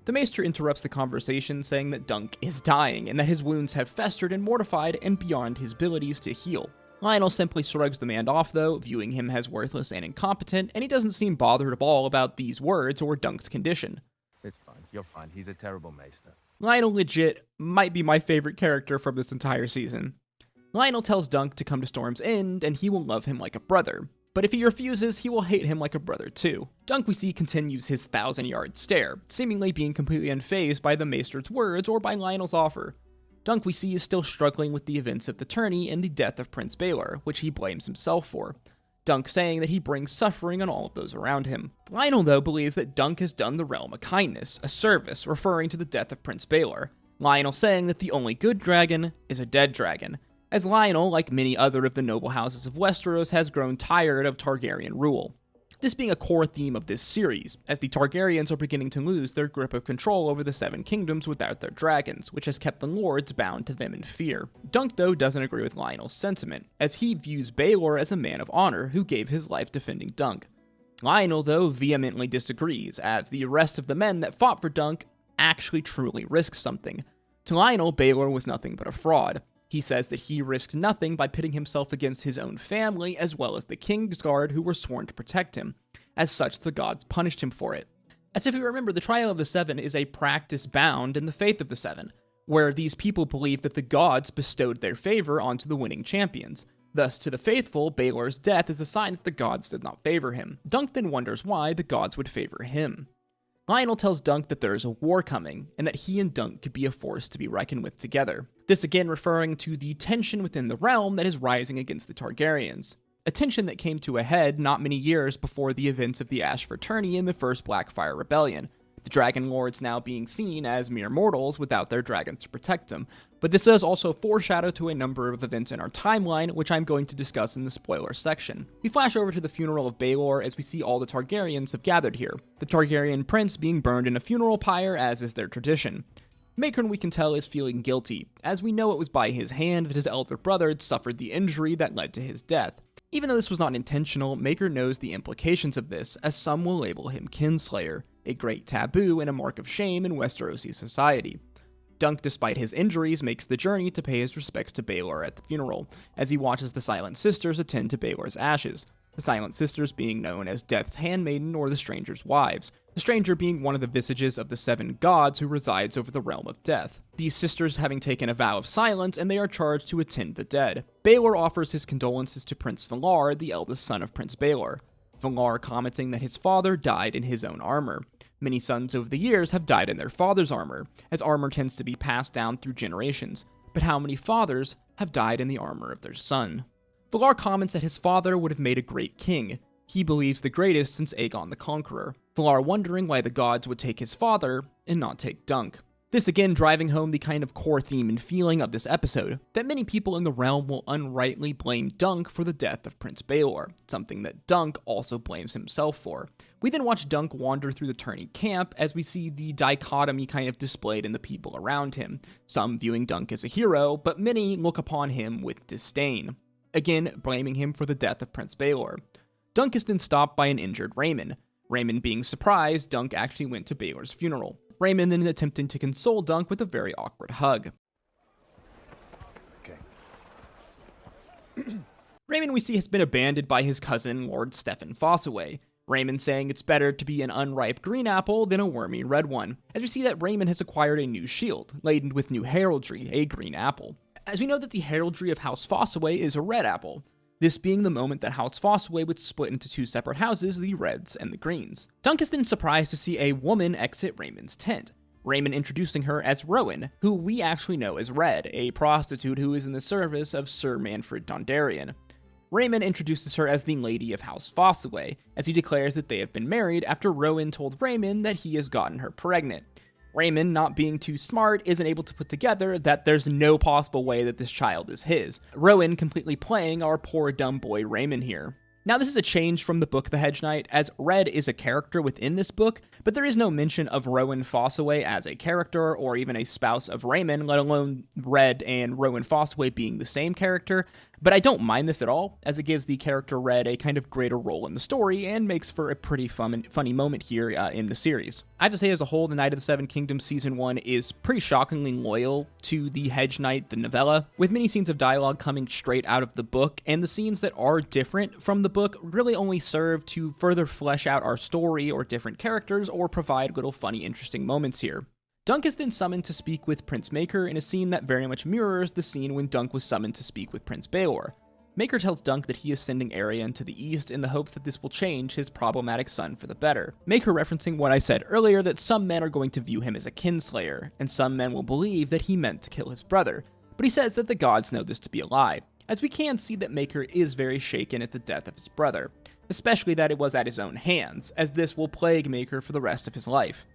The maester interrupts the conversation, saying that Dunk is dying and that his wounds have festered and mortified and beyond his abilities to heal. Lionel simply shrugs the man off, though, viewing him as worthless and incompetent, and he doesn't seem bothered at all about these words or Dunk's condition. It's fine. You're fine. He's a terrible maester. Lionel legit might be my favorite character from this entire season. Lionel tells Dunk to come to Storm's End, and he will love him like a brother. But if he refuses, he will hate him like a brother too. Dunk, we see, continues his 1,000-yard stare, seemingly being completely unfazed by the maester's words or by Lionel's offer. Dunk, we see, is still struggling with the events of the tourney and the death of Prince Baelor, which he blames himself for. Dunk saying that he brings suffering on all of those around him. Lionel, though, believes that Dunk has done the realm a kindness, a service, referring to the death of Prince Baelor. Lionel saying that the only good dragon is a dead dragon, as Lionel, like many other of the noble houses of Westeros, has grown tired of Targaryen rule. This being a core theme of this series, as the Targaryens are beginning to lose their grip of control over the 7 kingdoms without their dragons, which has kept the lords bound to them in fear. Dunk, though, doesn't agree with Lionel's sentiment, as he views Baelor as a man of honor who gave his life defending Dunk. Lionel, though, vehemently disagrees, as the rest of the men that fought for Dunk actually truly risked something. To Lionel, Baelor was nothing but a fraud. He says that he risked nothing by pitting himself against his own family as well as the Kingsguard who were sworn to protect him. As such, the gods punished him for it. As if you remember, the Trial of the 7 is a practice bound in the faith of the 7, where these people believe that the gods bestowed their favor onto the winning champions. Thus, to the faithful, Baelor's death is a sign that the gods did not favor him. Dunk then wonders why the gods would favor him. Lionel tells Dunk that there is a war coming, and that he and Dunk could be a force to be reckoned with together. This again referring to the tension within the realm that is rising against the Targaryens. A tension that came to a head not many years before the events of the Ash Fraternity in the First Blackfire Rebellion, the Dragon Lords now being seen as mere mortals without their dragons to protect them. But this does also foreshadow to a number of events in our timeline, which I'm going to discuss in the spoiler section. We flash over to the funeral of Baelor as we see all the Targaryens have gathered here, the Targaryen prince being burned in a funeral pyre as is their tradition. Maekern, we can tell, is feeling guilty, as we know it was by his hand that his elder brother had suffered the injury that led to his death. Even though this was not intentional, Maekern knows the implications of this, as some will label him kinslayer, a great taboo and a mark of shame in Westerosi society. Dunk, despite his injuries, makes the journey to pay his respects to Baelor at the funeral, as he watches the Silent Sisters attend to Baelor's ashes, the Silent Sisters being known as Death's Handmaiden or the Stranger's Wives, the Stranger being one of the visages of the 7 gods who resides over the realm of death. These sisters having taken a vow of silence, and they are charged to attend the dead. Baelor offers his condolences to Prince Valar, the eldest son of Prince Baelor. Valar commenting that his father died in his own armor. Many sons over the years have died in their father's armor, as armor tends to be passed down through generations, but how many fathers have died in the armor of their son? Valar comments that his father would have made a great king. He believes the greatest since Aegon the Conqueror. Valar wondering why the gods would take his father and not take Dunk. This again driving home the kind of core theme and feeling of this episode, that many people in the realm will unrightly blame Dunk for the death of Prince Baelor, something that Dunk also blames himself for. We then watch Dunk wander through the tourney camp as we see the dichotomy kind of displayed in the people around him, some viewing Dunk as a hero, but many look upon him with disdain, again blaming him for the death of Prince Baelor. Dunk is then stopped by an injured Raymond. Raymond being surprised, Dunk actually went to Baelor's funeral. Raymond then attempting to console Dunk with a very awkward hug. Okay, Raymond, we see, has been abandoned by his cousin, Lord Stephen Fossaway. Raymond saying it's better to be an unripe green apple than a wormy red one, as we see that Raymond has acquired a new shield, laden with new heraldry, a green apple. As we know that the heraldry of House Fossaway is a red apple, this being the moment that House Fossaway would split into two separate houses, the reds and the greens. Dunk is then surprised to see a woman exit Raymond's tent, Raymond introducing her as Rowan, who we actually know as Red, a prostitute who is in the service of Sir Manfred Dondarrion. Raymond introduces her as the Lady of House Fossaway, as he declares that they have been married after Rowan told Raymond that he has gotten her pregnant. Raymond, not being too smart, isn't able to put together that there's no possible way that this child is his, Rowan completely playing our poor dumb boy Raymond here. Now, this is a change from the book The Hedge Knight, as Red is a character within this book, but there is no mention of Rowan Fossaway as a character or even a spouse of Raymond, let alone Red and Rowan Fossaway being the same character. But I don't mind this at all, as it gives the character Red a kind of greater role in the story and makes for a pretty funny moment here in the series. I have to say, as a whole, The Knight of the Seven Kingdoms Season 1 is pretty shockingly loyal to The Hedge Knight, the novella, with many scenes of dialogue coming straight out of the book, and the scenes that are different from the book really only serve to further flesh out our story or different characters or provide little funny, interesting moments here. Dunk is then summoned to speak with Prince Maker in a scene that very much mirrors the scene when Dunk was summoned to speak with Prince Baelor. Maker tells Dunk that he is sending Arianne to the east in the hopes that this will change his problematic son for the better. Maker referencing what I said earlier, that some men are going to view him as a kinslayer, and some men will believe that he meant to kill his brother, but he says that the gods know this to be a lie, as we can see that Maker is very shaken at the death of his brother, especially that it was at his own hands, as this will plague Maker for the rest of his life.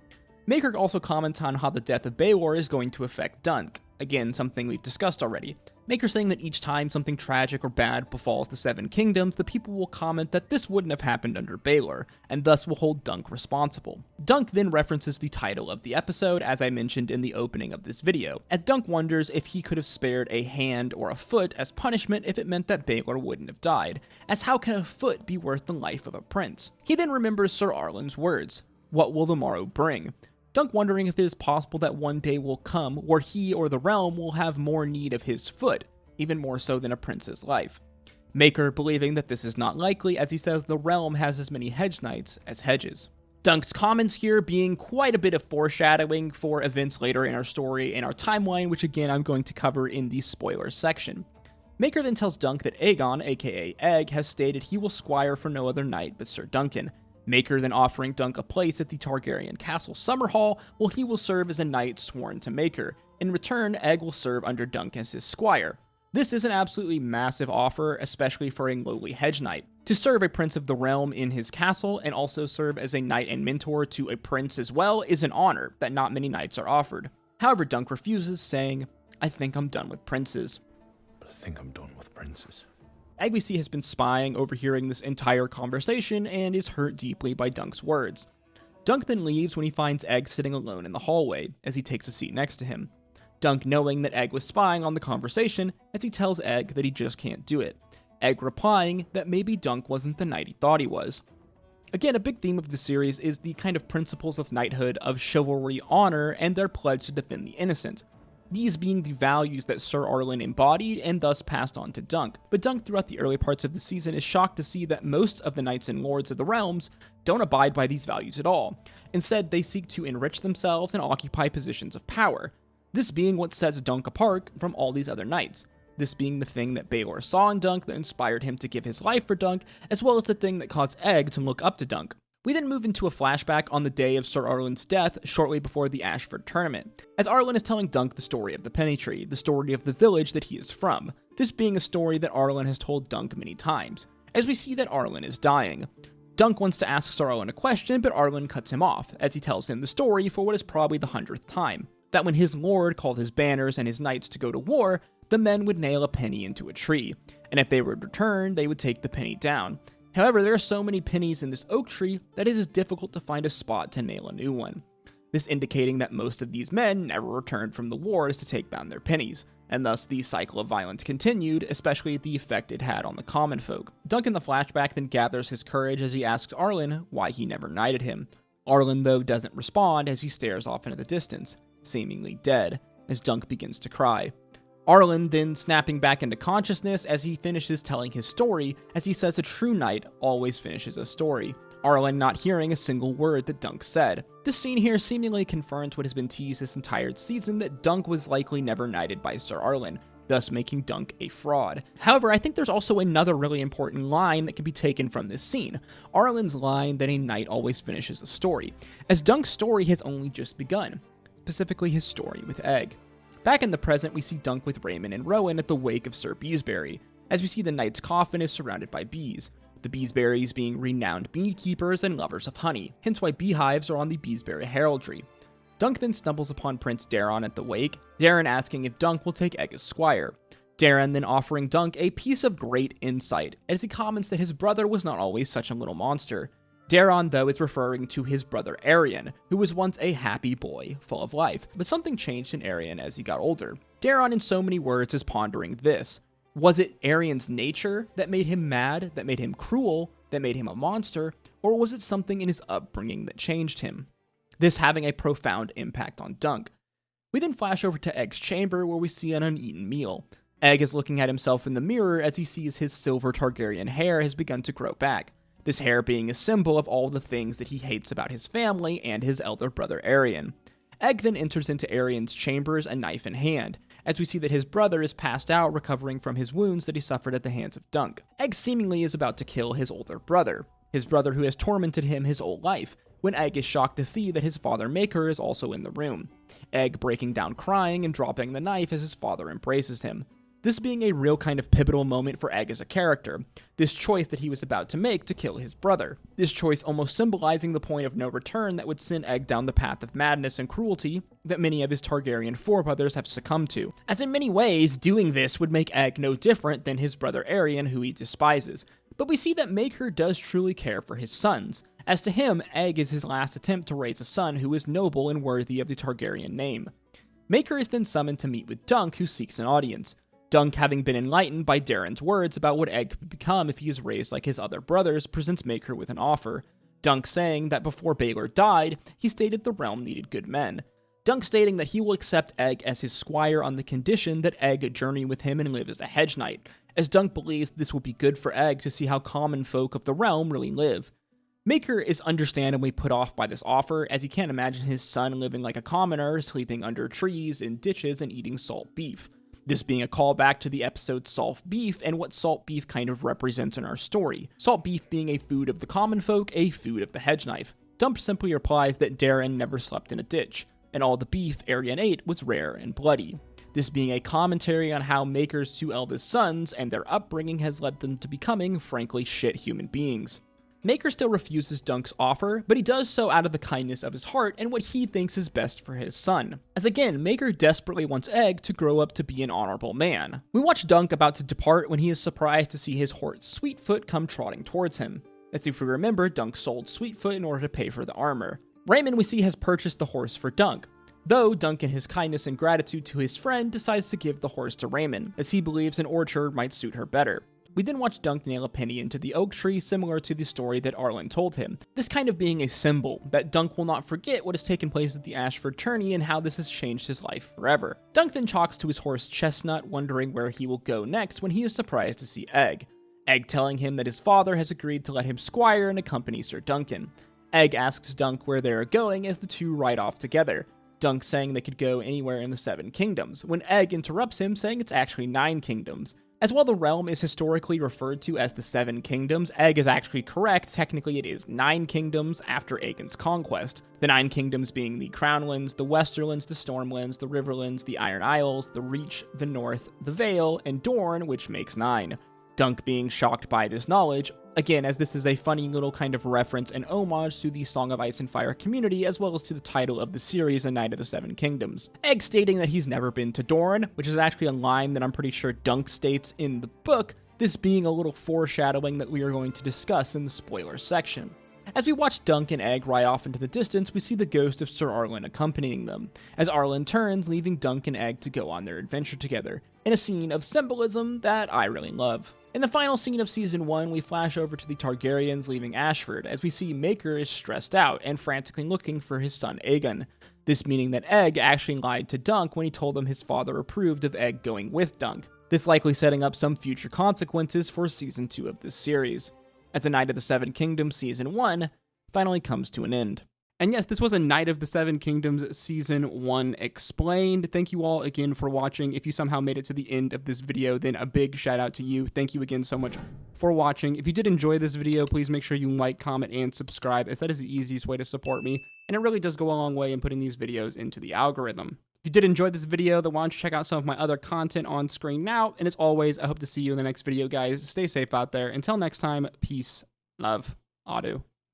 Maker also comments on how the death of Baelor is going to affect Dunk, again something we've discussed already. Maker saying that each time something tragic or bad befalls the Seven Kingdoms, the people will comment that this wouldn't have happened under Baelor, and thus will hold Dunk responsible. Dunk then references the title of the episode, as I mentioned in the opening of this video, as Dunk wonders if he could have spared a hand or a foot as punishment if it meant that Baelor wouldn't have died, as how can a foot be worth the life of a prince? He then remembers Sir Arlen's words, "What will the morrow bring?" Dunk wondering if it is possible that one day will come where he or the realm will have more need of his foot, even more so than a prince's life. Maker believing that this is not likely, as he says the realm has as many hedge knights as hedges. Dunk's comments here being quite a bit of foreshadowing for events later in our story and our timeline, which again I'm going to cover in the spoilers section. Maker then tells Dunk that Aegon, aka Egg, has stated he will squire for no other knight but Sir Duncan. Maker then offering Dunk a place at the Targaryen Castle Summer Hall, while he will serve as a knight sworn to Maker. In return, Egg will serve under Dunk as his squire. This is an absolutely massive offer, especially for a lowly hedge knight. To serve a prince of the realm in his castle, and also serve as a knight and mentor to a prince as well, is an honor that not many knights are offered. However, Dunk refuses, saying, "I think I'm done with princes." But I think I'm done with princes. Egg we see has been spying, overhearing this entire conversation, and is hurt deeply by Dunk's words. Dunk then leaves when he finds Egg sitting alone in the hallway, as he takes a seat next to him. Dunk knowing that Egg was spying on the conversation, as he tells Egg that he just can't do it. Egg replying that maybe Dunk wasn't the knight he thought he was. Again, a big theme of the series is the kind of principles of knighthood, of chivalry, honor, and their pledge to defend the innocent. These being the values that Sir Arlen embodied and thus passed on to Dunk. But Dunk throughout the early parts of the season is shocked to see that most of the knights and lords of the realms don't abide by these values at all. Instead, they seek to enrich themselves and occupy positions of power. This being what sets Dunk apart from all these other knights. This being the thing that Baelor saw in Dunk that inspired him to give his life for Dunk, as well as the thing that caused Egg to look up to Dunk. We then move into a flashback on the day of Sir Arlen's death, shortly before the Ashford tournament, as Arlen is telling Dunk the story of the Penny Tree, the story of the village that he is from, this being a story that Arlen has told Dunk many times, as we see that Arlen is dying. Dunk wants to ask Sir Arlen a question, but Arlen cuts him off, as he tells him the story for what is probably the 100th time, that when his lord called his banners and his knights to go to war, the men would nail a penny into a tree, and if they would return, they would take the penny down. However, there are so many pennies in this oak tree that it is difficult to find a spot to nail a new one. This indicating that most of these men never returned from the wars to take down their pennies, and thus the cycle of violence continued, especially the effect it had on the common folk. Dunk in the flashback then gathers his courage as he asks Arlen why he never knighted him. Arlen, though, doesn't respond as he stares off into the distance, seemingly dead, as Dunk begins to cry. Arlen then snapping back into consciousness as he finishes telling his story, as he says a true knight always finishes a story. Arlen not hearing a single word that Dunk said. This scene here seemingly confirms what has been teased this entire season, that Dunk was likely never knighted by Sir Arlen, thus making Dunk a fraud. However, I think there's also another really important line that can be taken from this scene, Arlen's line that a knight always finishes a story, as Dunk's story has only just begun, specifically his story with Egg. Back in the present, we see Dunk with Raymond and Rowan at the wake of Sir Beesbury, as we see the knight's coffin is surrounded by bees, the Beesburys being renowned beekeepers and lovers of honey, hence why beehives are on the Beesbury heraldry. Dunk then stumbles upon Prince Daron at the wake, Daron asking if Dunk will take Egg as squire. Daron then offering Dunk a piece of great insight, as he comments that his brother was not always such a little monster. Daron, though, is referring to his brother Arian, who was once a happy boy, full of life, but something changed in Arian as he got older. Daron, in so many words, is pondering this. Was it Arian's nature that made him mad, that made him cruel, that made him a monster, or was it something in his upbringing that changed him? This having a profound impact on Dunk. We then flash over to Egg's chamber where we see an uneaten meal. Egg is looking at himself in the mirror as he sees his silver Targaryen hair has begun to grow back, this hair being a symbol of all the things that he hates about his family and his elder brother Arian. Egg then enters into Arian's chambers, a knife in hand, as we see that his brother is passed out recovering from his wounds that he suffered at the hands of Dunk. Egg seemingly is about to kill his older brother, his brother who has tormented him his whole life, when Egg is shocked to see that his father Maker is also in the room. Egg breaking down crying and dropping the knife as his father embraces him. This being a real kind of pivotal moment for Egg as a character, this choice that he was about to make to kill his brother. This choice almost symbolizing the point of no return that would send Egg down the path of madness and cruelty that many of his Targaryen forebrothers have succumbed to. As in many ways, doing this would make Egg no different than his brother Arian, who he despises. But we see that Maker does truly care for his sons. As to him, Egg is his last attempt to raise a son who is noble and worthy of the Targaryen name. Maker is then summoned to meet with Dunk, who seeks an audience. Dunk, having been enlightened by Daron's words about what Egg could become if he is raised like his other brothers, presents Maker with an offer. Dunk saying that before Baelor died, he stated the realm needed good men. Dunk stating that he will accept Egg as his squire on the condition that Egg journey with him and live as a Hedge Knight, as Dunk believes this will be good for Egg to see how common folk of the realm really live. Maker is understandably put off by this offer, as he can't imagine his son living like a commoner, sleeping under trees, in ditches, and eating salt beef. This being a callback to the episode Salt Beef and what salt beef kind of represents in our story. Salt beef being a food of the common folk, a food of the Hedge Knight. Dunk simply replies that Daron never slept in a ditch, and all the beef Arian ate was rare and bloody. This being a commentary on how Maker's two eldest sons and their upbringing has led them to becoming, frankly, shit human beings. Maker still refuses Dunk's offer, but he does so out of the kindness of his heart and what he thinks is best for his son. As again, Maker desperately wants Egg to grow up to be an honorable man. We watch Dunk about to depart when he is surprised to see his horse Sweetfoot come trotting towards him. As if we remember, Dunk sold Sweetfoot in order to pay for the armor. Raymond, we see, has purchased the horse for Dunk, though Dunk, in his kindness and gratitude to his friend, decides to give the horse to Raymond, as he believes an orchard might suit her better. We then watch Dunk nail a penny into the oak tree, similar to the story that Arlen told him, this kind of being a symbol that Dunk will not forget what has taken place at the Ashford tourney and how this has changed his life forever. Dunk then talks to his horse Chestnut, wondering where he will go next when he is surprised to see Egg. Egg telling him that his father has agreed to let him squire and accompany Sir Duncan. Egg asks Dunk where they are going as the two ride off together, Dunk saying they could go anywhere in the 7 kingdoms, when Egg interrupts him saying it's actually 9 kingdoms. As while the realm is historically referred to as the 7 kingdoms, Egg is actually correct. Technically it is 9 kingdoms after Aegon's conquest. The 9 kingdoms being the Crownlands, the Westerlands, the Stormlands, the Riverlands, the Iron Isles, the Reach, the North, the Vale, and Dorne, which makes 9. Dunk being shocked by this knowledge, again, as this is a funny little kind of reference and homage to the Song of Ice and Fire community, as well as to the title of the series, A Knight of the 7 Kingdoms. Egg stating that he's never been to Dorne, which is actually a line that I'm pretty sure Dunk states in the book, this being a little foreshadowing that we are going to discuss in the spoilers section. As we watch Dunk and Egg ride off into the distance, we see the ghost of Sir Arlen accompanying them, as Arlen turns, leaving Dunk and Egg to go on their adventure together, in a scene of symbolism that I really love. In the final scene of Season 1, we flash over to the Targaryens leaving Ashford, as we see Maker is stressed out and frantically looking for his son Aegon. This meaning that Egg actually lied to Dunk when he told him his father approved of Egg going with Dunk, this likely setting up some future consequences for Season 2 of this series, as the Knight of the Seven Kingdoms Season 1 finally comes to an end. And yes, this was a Knight of the Seven Kingdoms Season 1 explained. Thank you all again for watching. If you somehow made it to the end of this video, then a big shout out to you. Thank you again so much for watching. If you did enjoy this video, please make sure you like, comment, and subscribe, as that is the easiest way to support me, and it really does go a long way in putting these videos into the algorithm. If you did enjoy this video, then why don't you check out some of my other content on screen now, and as always, I hope to see you in the next video, guys. Stay safe out there. Until next time, peace, love, Adu.